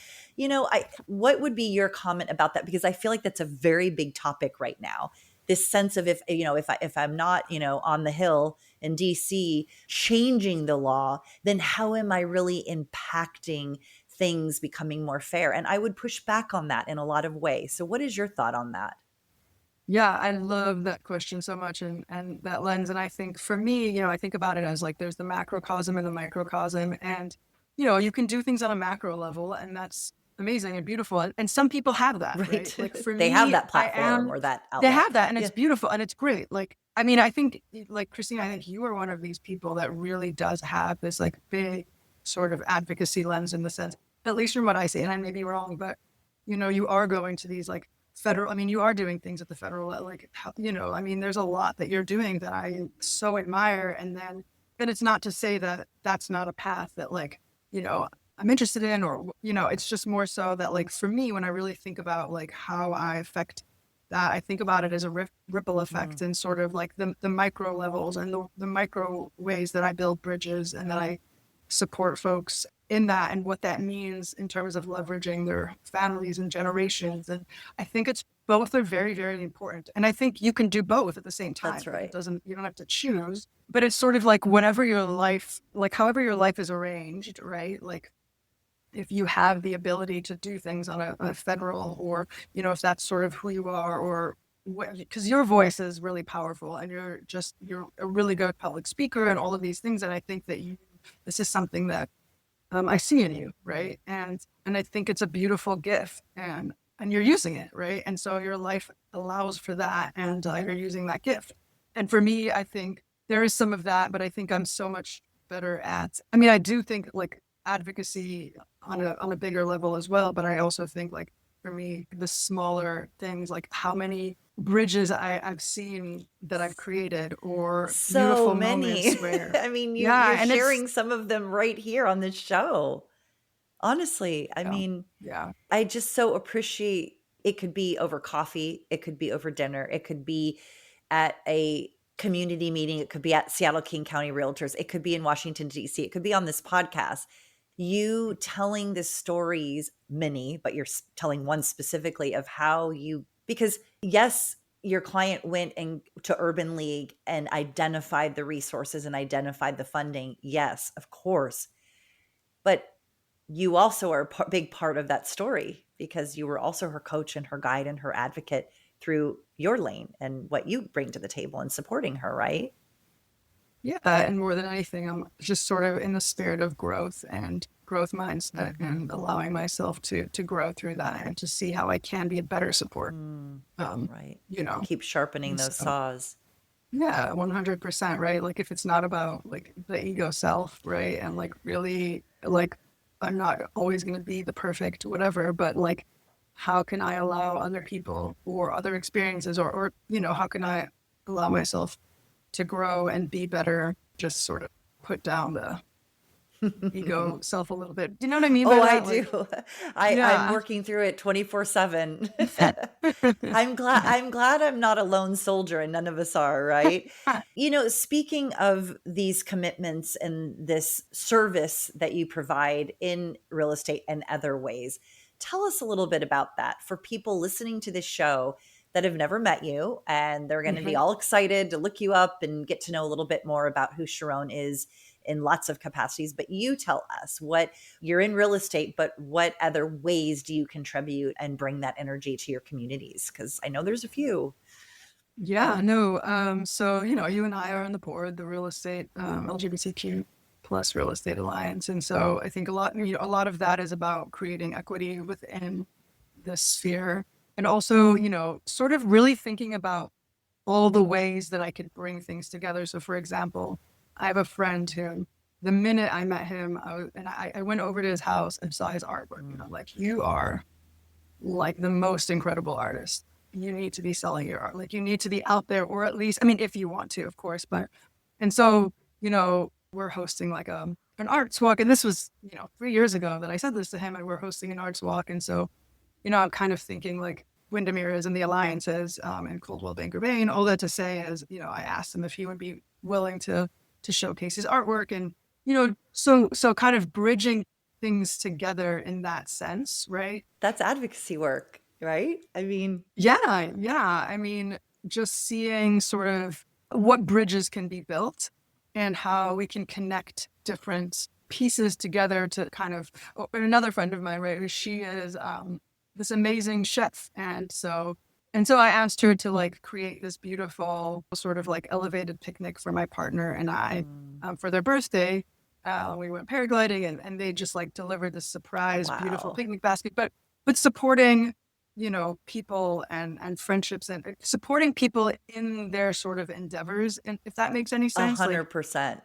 [SPEAKER 2] What would be your comment about that? Because I feel like that's a very big topic right now. This sense of, if I'm not, on the Hill in DC changing the law, then how am I really impacting things becoming more fair? And I would push back on that in a lot of ways. So what is your thought on that?
[SPEAKER 1] Yeah, I love that question so much, and that lens. And I think for me, I think about it as like, there's the macrocosm and the microcosm, and you can do things on a macro level, and that's amazing and beautiful. And some people have that, right?
[SPEAKER 2] Right.
[SPEAKER 1] Like for
[SPEAKER 2] They have
[SPEAKER 1] me,
[SPEAKER 2] that platform or that
[SPEAKER 1] they
[SPEAKER 2] outlet.
[SPEAKER 1] have that, and
[SPEAKER 2] Yeah.
[SPEAKER 1] it's beautiful and it's great. Like, I mean, I think, like, Kristine, I think you are one of these people that really does have this like big sort of advocacy lens, in the sense, at least from what I see, and I may be wrong, but you are going to these like federal, I mean, you are doing things at the federal level, like, I mean, there's a lot that you're doing that I so admire. And then, but it's not to say that that's not a path that, like, I'm interested in, or, it's just more so that, like, for me, when I really think about like how I affect that, I think about it as a ripple
[SPEAKER 2] Mm,
[SPEAKER 1] effect, and sort of like the micro levels, and the micro ways that I build bridges, and that I support folks in that, and what that means in terms of leveraging their families and generations. And I think it's both are very, very important. And I think you can do both at the same
[SPEAKER 2] that's
[SPEAKER 1] time. Like,
[SPEAKER 2] right.
[SPEAKER 1] you don't have to choose, but it's sort of like whatever your life, like however your life is arranged, right? Like, if you have the ability to do things on a federal, or, if that's sort of who you are, or because your voice is really powerful, and you're a really good public speaker, and all of these things. And I think that this is something that I see in you, right? And I think it's a beautiful gift, and you're using it, right? And so your life allows for that, and you're using that gift. And for me, I think there is some of that, but I think I'm so much better at, I mean, I do think like advocacy on a bigger level as well, but I also think like for me, the smaller things, like how many bridges I've seen that I've created, or
[SPEAKER 2] So
[SPEAKER 1] beautiful
[SPEAKER 2] many.
[SPEAKER 1] moments where,
[SPEAKER 2] I mean,
[SPEAKER 1] yeah,
[SPEAKER 2] you're
[SPEAKER 1] and it's,
[SPEAKER 2] sharing some of them right here on this show. Honestly, I
[SPEAKER 1] yeah,
[SPEAKER 2] mean,
[SPEAKER 1] yeah,
[SPEAKER 2] I just so appreciate it could be over coffee, it could be over dinner, it could be at a community meeting, it could be at Seattle King County Realtors, it could be in Washington, D.C., it could be on this podcast. You telling the stories, many, but you're telling one specifically of how you, because yes, your client went and to Urban League and identified the resources and identified the funding. Yes, of course. But you also are a big part of that story because you were also her coach and her guide and her advocate through your lane and what you bring to the table and supporting her, right?
[SPEAKER 1] yeah. And more than anything, I'm just sort of in the spirit of growth and growth mindset, and allowing myself to grow through that and to see how I can be a better support.
[SPEAKER 2] Mm,
[SPEAKER 1] Um,
[SPEAKER 2] right.
[SPEAKER 1] you know,
[SPEAKER 2] Keep sharpening
[SPEAKER 1] and
[SPEAKER 2] those
[SPEAKER 1] so
[SPEAKER 2] saws.
[SPEAKER 1] yeah, 100%, right? Like if it's not about like the ego self, right? And like really like I'm not always going to be the perfect whatever, but like how can I allow other people or other experiences, or how can I allow myself to grow and be better, just sort of put down the ego self a little bit. Do you know what I mean by
[SPEAKER 2] Oh, I
[SPEAKER 1] that? Like,
[SPEAKER 2] do. I'm
[SPEAKER 1] yeah.
[SPEAKER 2] working through it 24/7. I'm glad I'm not a lone soldier and none of us are, right? Speaking of these commitments and this service that you provide in real estate and other ways, tell us a little bit about that for people listening to this show that have never met you and they're going to be
[SPEAKER 1] Mhm.
[SPEAKER 2] all excited to look you up and get to know a little bit more about who Sharon is in lots of capacities. But you tell us what you're in real estate, but what other ways do you contribute and bring that energy to your communities? Because I know there's a few.
[SPEAKER 1] Yeah, no. So, you and I are on the board, the real estate, LGBTQ plus real estate alliance. And so I think a lot of that is about creating equity within the sphere. And also, sort of really thinking about all the ways that I could bring things together. So for example, I have a friend who the minute I met him, I went over to his house and saw his artwork. And I'm
[SPEAKER 2] Mm.
[SPEAKER 1] like, you are like the most incredible artist. You need to be selling your art. Like you need to be out there, or at least, I mean, if you want to, of course. But and so, we're hosting like an arts walk. And this was, 3 years ago that I said this to him, and we're hosting an arts walk. And so, I'm kind of thinking like Windermere is and the Alliances, and Coldwell Banker Bain. All that to say is, I asked him if he would be willing to showcase his artwork, and so kind of bridging things together in that sense, right?
[SPEAKER 2] That's advocacy work, right? I mean,
[SPEAKER 1] Yeah, yeah. I mean, just seeing sort of what bridges can be built and how we can connect different pieces together to kind of, and another friend of mine, right, she is this amazing chef. And so I asked her to like create this beautiful sort of like elevated picnic for my partner and I,
[SPEAKER 2] mm,
[SPEAKER 1] for their birthday. We went paragliding, and they just like delivered this surprise, beautiful
[SPEAKER 2] wow.
[SPEAKER 1] picnic basket, but supporting people and friendships, and supporting people in their sort of endeavors. And if that makes any
[SPEAKER 2] A
[SPEAKER 1] sense, like,
[SPEAKER 2] hundred percent.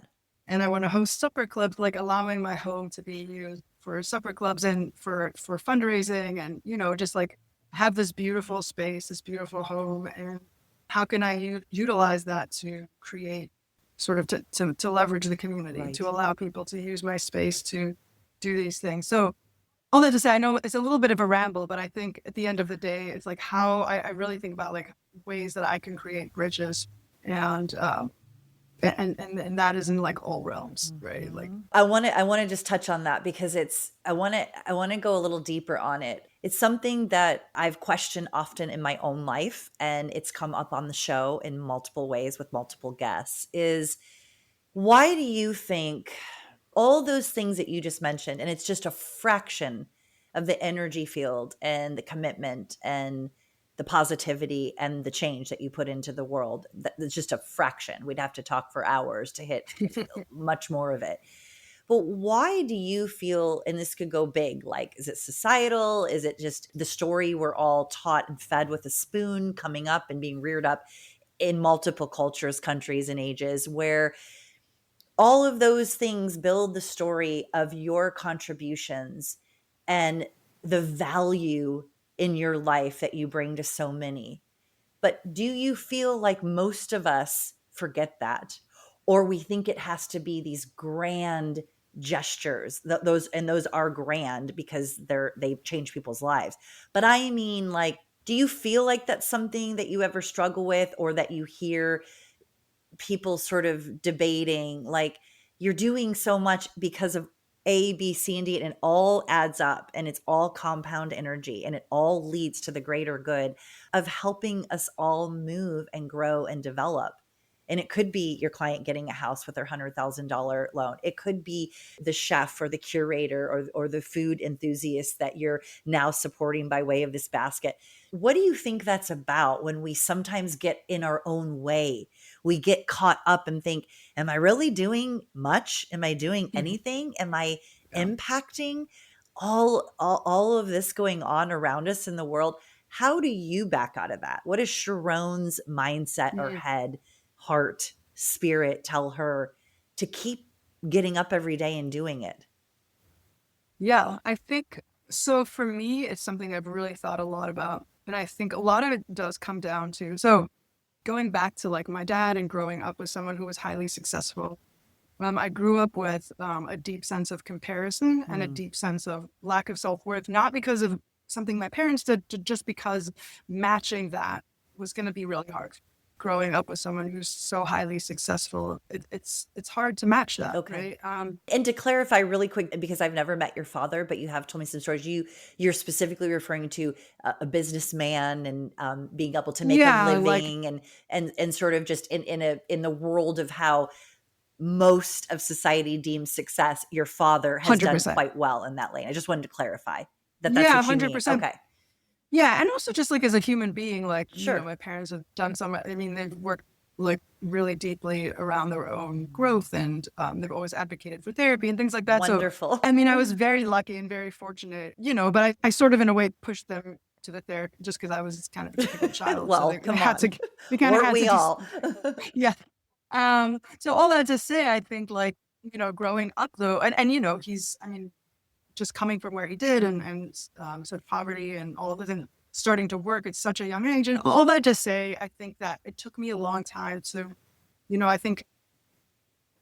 [SPEAKER 1] and I want to host supper clubs, like allowing my home to be used for supper clubs and for fundraising, and, just like have this beautiful space, this beautiful home. And how can I utilize that to create sort of to leverage the community, to
[SPEAKER 2] Right.
[SPEAKER 1] allow people to use my space to do these things. So all that to say, I know it's a little bit of a ramble, but I think at the end of the day, it's like how I really think about like ways that I can create bridges, and and that is in like all realms, right? Like,
[SPEAKER 2] I want to just touch on that because I want to go a little deeper on it. It's something that I've questioned often in my own life and it's come up on the show in multiple ways with multiple guests is why do you think all those things that you just mentioned, and it's just a fraction of the energy field and the commitment and the positivity and the change that you put into the world, that's just a fraction. We'd have to talk for hours to hit much more of it. But why do you feel, and this could go big, like, is it societal? Is it just the story we're all taught and fed with a spoon coming up and being reared up? in multiple cultures, countries, and ages, where all of those things build the story of your contributions and the value in your life that you bring to so many. But do you feel like most of us forget that? Or we think it has to be these grand gestures. Those are grand because they change people's lives. But I mean, like, do you feel like that's something that you ever struggle with, or that you hear people sort of debating, like, you're doing so much because of A, B, C, and D, and it all adds up, and it's all compound energy, and it all leads to the greater good of helping us all move and grow and develop. And it could be your client getting a house with their $100,000 loan. It could be the chef or the curator or the food enthusiast that you're now supporting by way of this basket. What do you think that's about when we sometimes get in our own way? We get caught up and think, am I really doing much? Am I doing
[SPEAKER 1] Mhm.
[SPEAKER 2] anything? Am I
[SPEAKER 1] Yeah.
[SPEAKER 2] impacting all of this going on around us in the world? How do you back out of that? What does Sharon's mindset or
[SPEAKER 1] Mhm.
[SPEAKER 2] head, heart, spirit tell her to keep getting up every day and doing it?
[SPEAKER 1] Yeah, I think so. For me, it's something I've really thought a lot about. And I think a lot of it does come down to, so going back to like my dad and growing up with someone who was highly successful. I grew up with a deep sense of comparison and a
[SPEAKER 2] Mm,
[SPEAKER 1] deep sense of lack of self-worth, not because of something my parents did, just because matching that was going to be really hard. Growing up with someone who's so highly successful, it's hard to match that,
[SPEAKER 2] okay.
[SPEAKER 1] right?
[SPEAKER 2] And to clarify really quick, because I've never met your father, but you have told me some stories. You're specifically referring to a businessman and being able to make a
[SPEAKER 1] Yeah, like
[SPEAKER 2] living and sort of just in the world of how most of society deems success. Your father has done
[SPEAKER 1] 100%.
[SPEAKER 2] quite well in that lane. I just wanted to clarify that that's
[SPEAKER 1] Yeah,
[SPEAKER 2] what you mean.
[SPEAKER 1] 100%.
[SPEAKER 2] Okay,
[SPEAKER 1] Yeah, and also just like as a human being, like,
[SPEAKER 2] sure,
[SPEAKER 1] my parents have done so much. I mean, they've worked like really deeply around their own growth, and they've always advocated for therapy and things like that. So,
[SPEAKER 2] wonderful.
[SPEAKER 1] I mean, I was very lucky and very fortunate, but I sort of in a way pushed them to the therapy just because I was kind of a difficult child. So
[SPEAKER 2] Well,
[SPEAKER 1] they
[SPEAKER 2] come
[SPEAKER 1] had to,
[SPEAKER 2] on,
[SPEAKER 1] they kind of
[SPEAKER 2] weren't
[SPEAKER 1] had to
[SPEAKER 2] we
[SPEAKER 1] do,
[SPEAKER 2] all?
[SPEAKER 1] yeah. So all that to say, I think like, growing up though, and he's, I mean, just coming from where he did and sort of poverty and all of this and starting to work at such a young age and all that to say, I think that it took me a long time to, I think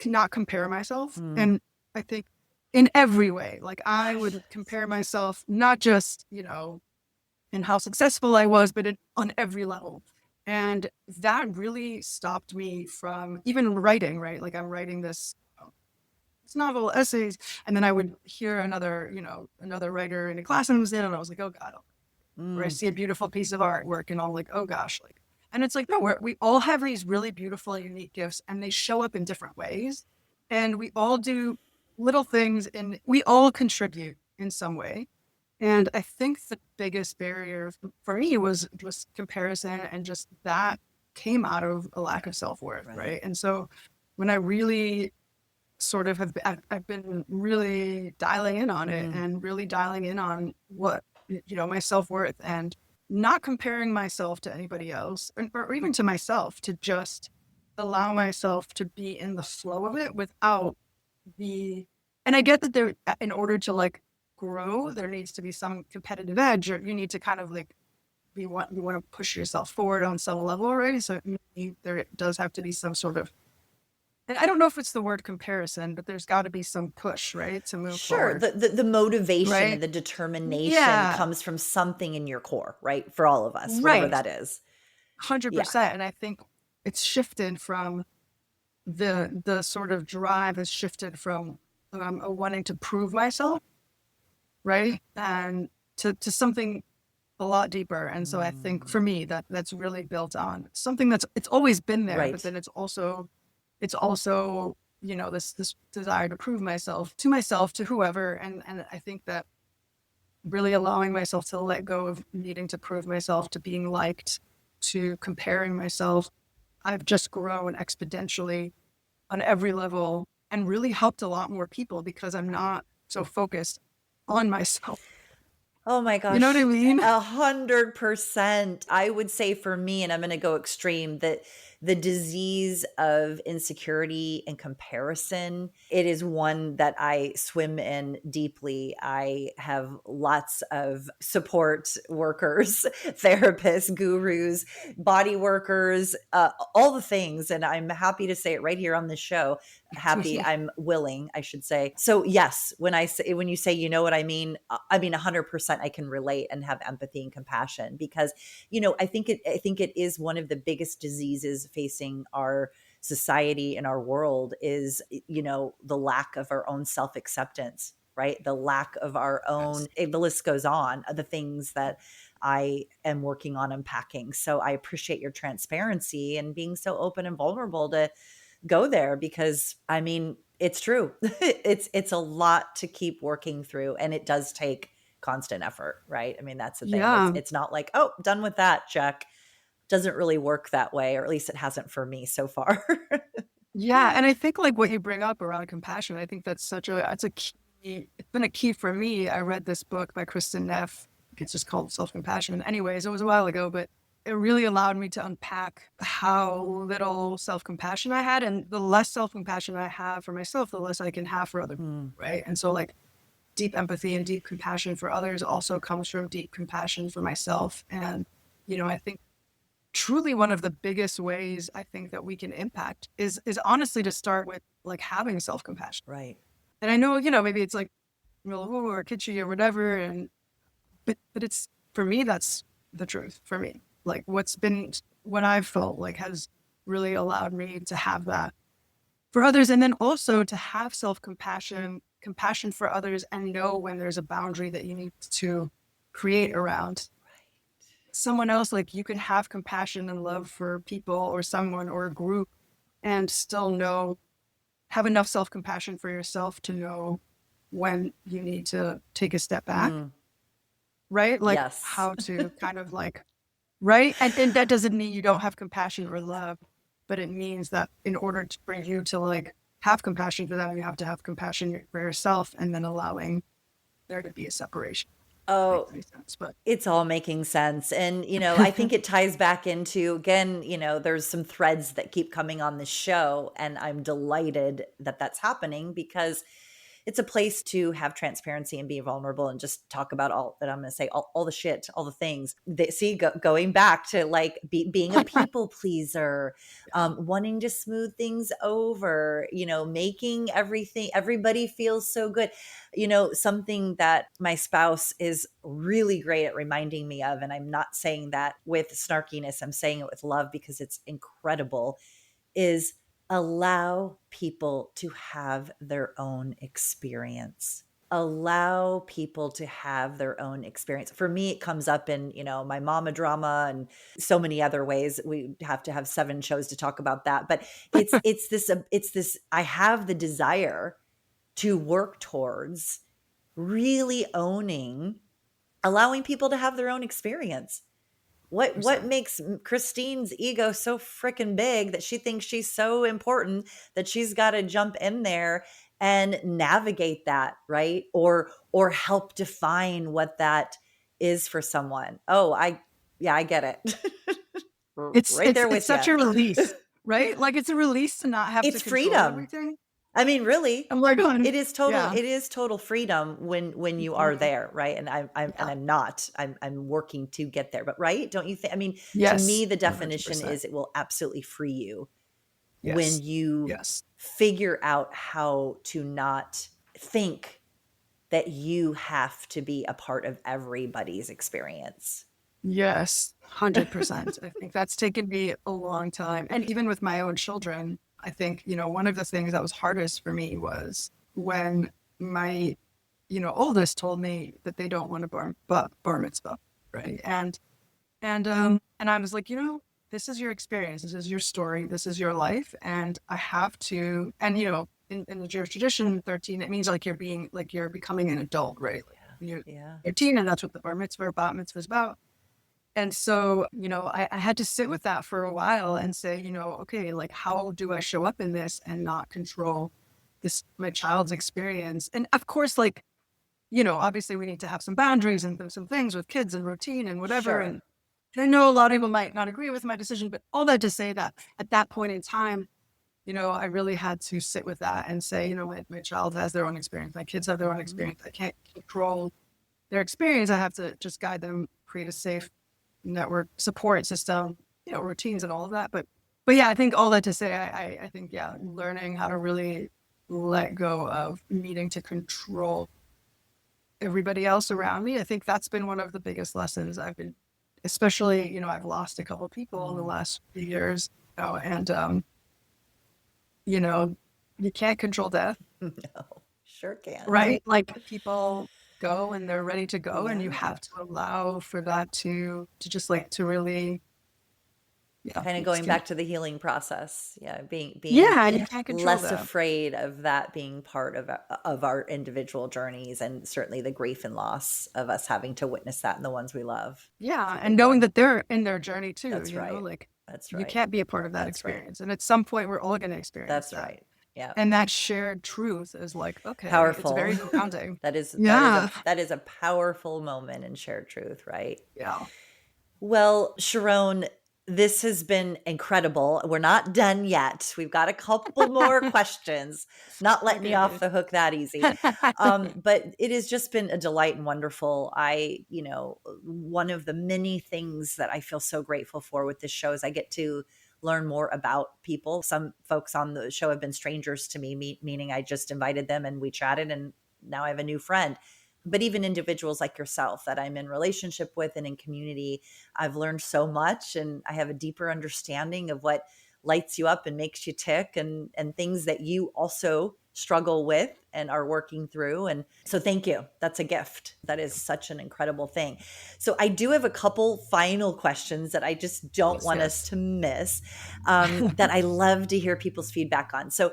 [SPEAKER 1] not compare myself.
[SPEAKER 2] Mm,
[SPEAKER 1] And I think in every way, like I would compare myself, not just, in how successful I was, but on every level. And that really stopped me from even writing, right? Like I'm writing this novel, essays, and then I would hear another writer in a class and was in, and I was like, oh God, or I
[SPEAKER 2] mm,
[SPEAKER 1] see a beautiful piece of artwork, and I'm like, oh gosh, like, and it's like, no, we all have these really beautiful, unique gifts, and they show up in different ways, and we all do little things, and we all contribute in some way. And I think the biggest barrier for me was comparison, and just that came out of a lack of self worth,
[SPEAKER 2] right.
[SPEAKER 1] right? And so when I really sort of I've been really dialing in on it
[SPEAKER 2] Mm,
[SPEAKER 1] and really dialing in on what, my self-worth and not comparing myself to anybody else or even to myself, to just allow myself to be in the flow of it without the and I get that there in order to like grow, there needs to be some competitive edge, or you need to kind of like you want to push yourself forward on some level already. So there does have to be some sort of, and I don't know if it's the word comparison, but there's got to be some push, right, to move
[SPEAKER 2] sure.
[SPEAKER 1] forward,
[SPEAKER 2] The motivation and
[SPEAKER 1] right?
[SPEAKER 2] the determination
[SPEAKER 1] Yeah,
[SPEAKER 2] comes from something in your core, right? For all of us, whatever
[SPEAKER 1] right.
[SPEAKER 2] that is. Yeah.
[SPEAKER 1] 100%. And I think it's shifted from the sort of drive has shifted from a wanting to prove myself, right? And to something a lot deeper. And so I think
[SPEAKER 2] Mm,
[SPEAKER 1] for me that's really built on something that's it's always been there, but
[SPEAKER 2] right.
[SPEAKER 1] then it's also this desire to prove myself to whoever, and I think that really allowing myself to let go of needing to prove myself, to being liked, to comparing myself, I've just grown exponentially on every level and really helped a lot more people because I'm not so focused on myself.
[SPEAKER 2] Oh my
[SPEAKER 1] You know what I
[SPEAKER 2] gosh.
[SPEAKER 1] mean?
[SPEAKER 2] 100%. I would say for me, and I'm going to go extreme, that the disease of insecurity and comparison, it is one that I swim in deeply. I have lots of support workers, therapists, gurus, body workers, all the things. And I'm happy to say it right here on this show. Happy, I'm willing, I should say. So yes, when you say, you know what I mean 100% I can relate and have empathy and compassion, because I think it is one of the biggest diseases facing our society and our world is the lack of our own self-acceptance, right? The lack of our own, the list goes on, the things that I am working on unpacking. So I appreciate your transparency and being so open and vulnerable to go there, because I mean, it's true. It's a lot to keep working through, and it does take constant effort, right? I mean, that's the thing.
[SPEAKER 1] Yeah.
[SPEAKER 2] It's not like, oh, done with that, check. Doesn't really work that way, or at least it hasn't for me so far.
[SPEAKER 1] Yeah, and I think like what you bring up around compassion, I think that's it's a key, it's been a key for me. I read this book by Kristine. It's just called Self-Compassion. Anyways, it was a while ago, but it really allowed me to unpack how little self-compassion I had, and the less self-compassion I have for myself, the less I can have for other people, right? And so like deep empathy and deep compassion for others also comes from deep compassion for myself. And, I think truly one of the biggest ways I think that we can impact is honestly to start with like having self-compassion.
[SPEAKER 2] Right.
[SPEAKER 1] And I know, maybe it's like or kitschy or whatever, but it's, for me, that's the truth for me. Like what I've felt like has really allowed me to have that for others, and then also to have compassion for others, and know when there's a boundary that you need to create around someone else. Like you can have compassion and love for people or someone or a group and still have enough self-compassion for yourself to know when you need to take a step back, right? Like
[SPEAKER 2] Yes.
[SPEAKER 1] how to kind of like, right? And that doesn't mean you don't have compassion or love, but it means that in order to bring you to like have compassion for them, you have to have compassion for yourself, and then allowing there to be a separation.
[SPEAKER 2] Oh,
[SPEAKER 1] Makes any sense, but
[SPEAKER 2] it's all making sense. And, I think it ties back into, again, there's some threads that keep coming on the show. And I'm delighted that that's happening, because it's a place to have transparency and be vulnerable and just talk about all that I'm going to say, all the shit, all the things that, going back to like being a people pleaser, wanting to smooth things over, making everybody feels so good. Something that my spouse is really great at reminding me of, and I'm not saying that with snarkiness, I'm saying it with love because it's incredible, is allow people to have their own experience. Allow people to have their own experience. For me, it comes up in, my mama drama and so many other ways. We have to have 7 shows to talk about that. But it's this, I have the desire to work towards really allowing people to have their own experience. What makes Kristine's ego so freaking big that she thinks she's so important that she's got to jump in there and navigate that, right? Or help define what that is for someone. Oh, I get it.
[SPEAKER 1] it's
[SPEAKER 2] Right
[SPEAKER 1] it's
[SPEAKER 2] there
[SPEAKER 1] it's
[SPEAKER 2] with
[SPEAKER 1] such a
[SPEAKER 2] you.
[SPEAKER 1] release, right? Like it's a release to not have to
[SPEAKER 2] It's
[SPEAKER 1] control
[SPEAKER 2] freedom.
[SPEAKER 1] everything.
[SPEAKER 2] I mean, really,
[SPEAKER 1] I'm like, yeah,
[SPEAKER 2] it is total freedom when you are
[SPEAKER 1] mhm,
[SPEAKER 2] there, right? And
[SPEAKER 1] yeah,
[SPEAKER 2] I'm working to get there. But right? Don't you think, I mean, to me
[SPEAKER 1] yes,
[SPEAKER 2] the definition
[SPEAKER 1] 100%.
[SPEAKER 2] is it will absolutely free you when
[SPEAKER 1] Yes,
[SPEAKER 2] you
[SPEAKER 1] yes,
[SPEAKER 2] figure out how to not think that you have to be a part of everybody's experience.
[SPEAKER 1] yes, 100%. I think that's taken me a long time, and even with my own children, I think one of the things that was hardest for me was when my oldest told me that they don't want to bar mitzvah, right? And I was like, this is your experience, this is your story, this is your life, and I have to. And in the Jewish tradition, 13, it means like you're becoming an adult, right? Like you're
[SPEAKER 2] Yeah.
[SPEAKER 1] 13, and that's what the bar mitzvah or bat mitzvah is about. And so, I had to sit with that for a while and say, okay, like how do I show up in this and not control my child's experience? And of course, like, obviously we need to have some boundaries and some things with kids and routine and whatever.
[SPEAKER 2] Sure.
[SPEAKER 1] I know a lot of people might not agree with my decision, but all that to say that at that point in time, I really had to sit with that and say, my child has their own experience. My kids have their own
[SPEAKER 2] Mhm.
[SPEAKER 1] experience. I can't control their experience. I have to just guide them, create a safe network support system, routines and all of that. But yeah, I think all that to say, I think, yeah, learning how to really let go of needing to control everybody else around me. I think that's been one of the biggest lessons I've been, especially, I've lost a couple of people in the
[SPEAKER 2] Mm.
[SPEAKER 1] last few years, and, you know, you can't control death,
[SPEAKER 2] No, sure can't.
[SPEAKER 1] right? Like people go and they're ready to go, and you
[SPEAKER 2] Yeah.
[SPEAKER 1] have to allow for that to just like to really, yeah,
[SPEAKER 2] Kind of going
[SPEAKER 1] excuse
[SPEAKER 2] back to the healing process. Yeah, being
[SPEAKER 1] yeah, you can't control
[SPEAKER 2] less
[SPEAKER 1] that.
[SPEAKER 2] afraid of that being part of our individual journeys, and certainly the grief and loss of us having to witness that in the ones we love. It's
[SPEAKER 1] Yeah,
[SPEAKER 2] a
[SPEAKER 1] and
[SPEAKER 2] big
[SPEAKER 1] knowing
[SPEAKER 2] one.
[SPEAKER 1] that they're in their journey too,
[SPEAKER 2] That's right.
[SPEAKER 1] like
[SPEAKER 2] That's
[SPEAKER 1] you
[SPEAKER 2] right.
[SPEAKER 1] can't be a part of that
[SPEAKER 2] That's right.
[SPEAKER 1] experience, and at some point we're all going to experience
[SPEAKER 2] That's
[SPEAKER 1] that.
[SPEAKER 2] right. Yeah.
[SPEAKER 1] And that shared truth is like, okay, it's
[SPEAKER 2] Powerful.
[SPEAKER 1] very grounding.
[SPEAKER 2] That is
[SPEAKER 1] Yeah.
[SPEAKER 2] a powerful moment in shared truth, right?
[SPEAKER 1] Yeah.
[SPEAKER 2] Well, Sharon, this has been incredible. We're not done yet. We've got a couple more questions. Not letting you
[SPEAKER 1] Okay,
[SPEAKER 2] off
[SPEAKER 1] okay.
[SPEAKER 2] the hook that easy. But it has just been a delight and wonderful. One of the many things that I feel so grateful for with this show is I get to learn more about people. Some folks on the show have been strangers to me, meaning I just invited them and we chatted, and now I have a new friend. But even individuals like yourself that I'm in relationship with and in community, I've learned so much, and I have a deeper understanding of what lights you up and makes you tick, and things that you also struggle with and are working through. And so thank you. That's a gift. That is such an incredible thing. So I do have a couple final questions that I just don't
[SPEAKER 1] Yes,
[SPEAKER 2] want us
[SPEAKER 1] yes.
[SPEAKER 2] to miss, that I love to hear people's feedback on. So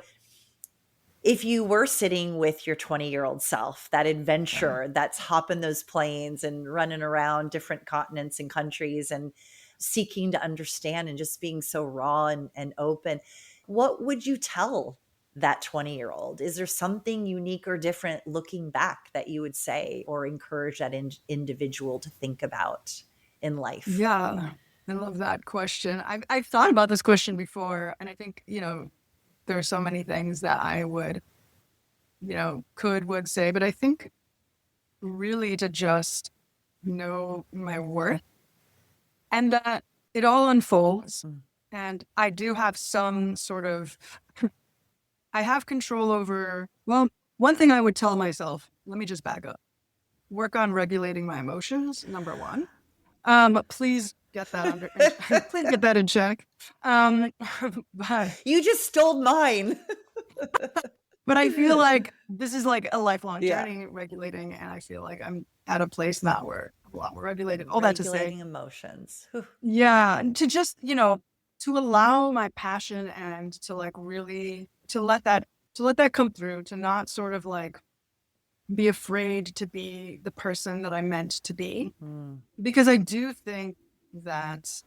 [SPEAKER 2] if you were sitting with your 20-year-old self, that
[SPEAKER 1] Okay.
[SPEAKER 2] adventure that's hopping those planes and running around different continents and countries and seeking to understand and just being so raw and open, what would you tell that 20-year-old? Is there something unique or different looking back that you would say or encourage that individual to think about in life?
[SPEAKER 1] Yeah. I love that question. I've thought about this question before, and I think, there are so many things that I would, would say, but I think really to just know my worth and that it all unfolds.
[SPEAKER 2] Mm.
[SPEAKER 1] And I do have some sort of, I have control over, well, one thing I would tell myself, let me just back up, work on regulating my emotions, number one. Please get that please get that in check. Um, but,
[SPEAKER 2] You just stole mine.
[SPEAKER 1] but I feel like this is like a lifelong
[SPEAKER 2] Yeah.
[SPEAKER 1] journey regulating, and I feel like I'm at a place now where I'm a lot more regulated. All that to say,
[SPEAKER 2] Regulating emotions. Whew.
[SPEAKER 1] yeah, and to just, to allow my passion and to like really to let that come through, to not sort of like be afraid to be the person that I'm meant to be.
[SPEAKER 2] Mm.
[SPEAKER 1] Because I do think that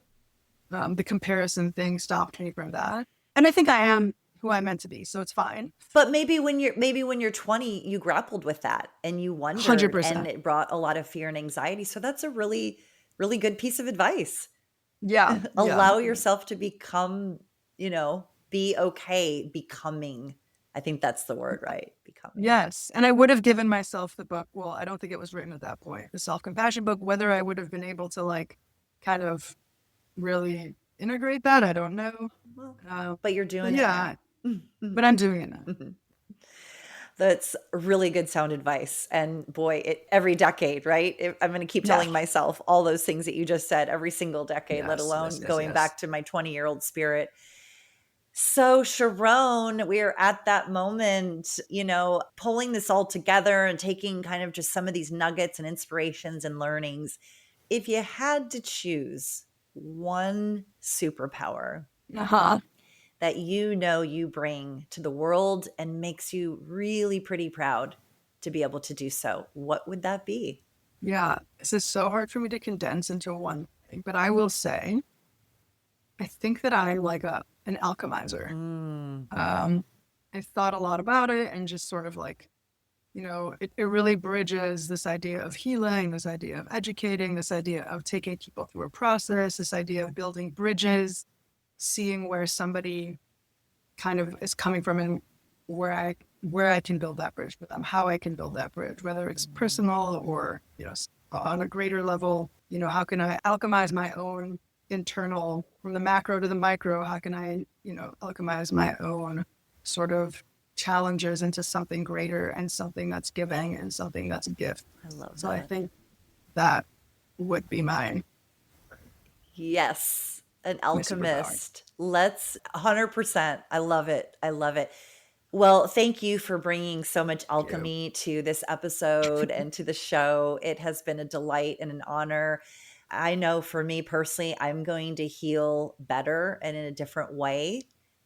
[SPEAKER 1] the comparison thing stopped me from that. And I think I am who I'm meant to be, so it's fine.
[SPEAKER 2] But maybe when you're 20, you grappled with that and you wondered, and
[SPEAKER 1] 100%.
[SPEAKER 2] it brought a lot of fear and anxiety. So that's a really, really good piece of advice.
[SPEAKER 1] Yeah, yeah.
[SPEAKER 2] Allow yourself to be okay becoming. I think that's the word, right? Becoming.
[SPEAKER 1] Yes. And I would have given myself the book. Well, I don't think it was written at that point, the self-compassion book. Whether I would have been able to like kind of really integrate that, I don't know.
[SPEAKER 2] Well,
[SPEAKER 1] Uh,
[SPEAKER 2] but you're
[SPEAKER 1] but
[SPEAKER 2] doing it
[SPEAKER 1] yeah,
[SPEAKER 2] now.
[SPEAKER 1] but I'm doing it now.
[SPEAKER 2] That's really good sound advice. And boy, every decade, right? I'm going to keep
[SPEAKER 1] Yeah.
[SPEAKER 2] telling myself all those things that you just said every single decade, let
[SPEAKER 1] Yes, yes,
[SPEAKER 2] alone
[SPEAKER 1] yes,
[SPEAKER 2] going
[SPEAKER 1] yes.
[SPEAKER 2] back to my 20-year-old spirit. So, Sharon, we're at that moment, pulling this all together and taking kind of just some of these nuggets and inspirations and learnings. If you had to choose one superpower
[SPEAKER 1] Uh-huh.
[SPEAKER 2] that you bring to the world and makes you really pretty proud to be able to do so, what would that be?
[SPEAKER 1] Yeah. This is so hard for me to condense into one thing, but I will say, I think that I'm like an alchemizer.
[SPEAKER 2] Mm.
[SPEAKER 1] Um, I thought a lot about it and just sort of like it really bridges this idea of healing, this idea of educating, this idea of taking people through a process, this idea of building bridges, seeing where somebody kind of is coming from and where I can build that bridge with them, how I can build that bridge, whether it's personal or, on a greater level, how can I alchemize my own internal, from the macro to the micro, how can I, alchemize my own sort of challenges into something greater and something that's giving and something that's a gift.
[SPEAKER 2] I love
[SPEAKER 1] So
[SPEAKER 2] that.
[SPEAKER 1] I think that would be my
[SPEAKER 2] Yes, an
[SPEAKER 1] superpower.
[SPEAKER 2] alchemist. Let's 100%. I love it. I love it. Well, thank you for bringing so much alchemy to this episode and to the show. It has been a delight and an honor. I know for me personally, I'm going to heal better and in a different way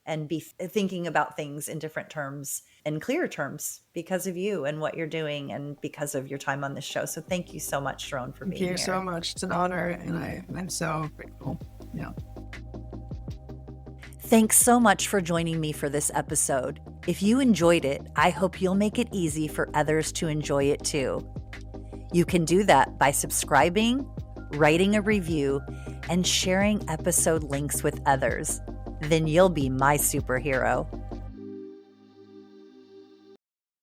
[SPEAKER 2] and be thinking about things in different terms and clearer terms because of you and what you're doing and because of your time on this show. So thank you so much, Sharon, for being here.
[SPEAKER 1] Thank you so much. It's an honor, and I'm so grateful. Yeah.
[SPEAKER 2] Thanks so much for joining me for this episode. If you enjoyed it, I hope you'll make it easy for others to enjoy it too. You can do that by subscribing, writing a review, and sharing episode links with others. Then you'll be my superhero.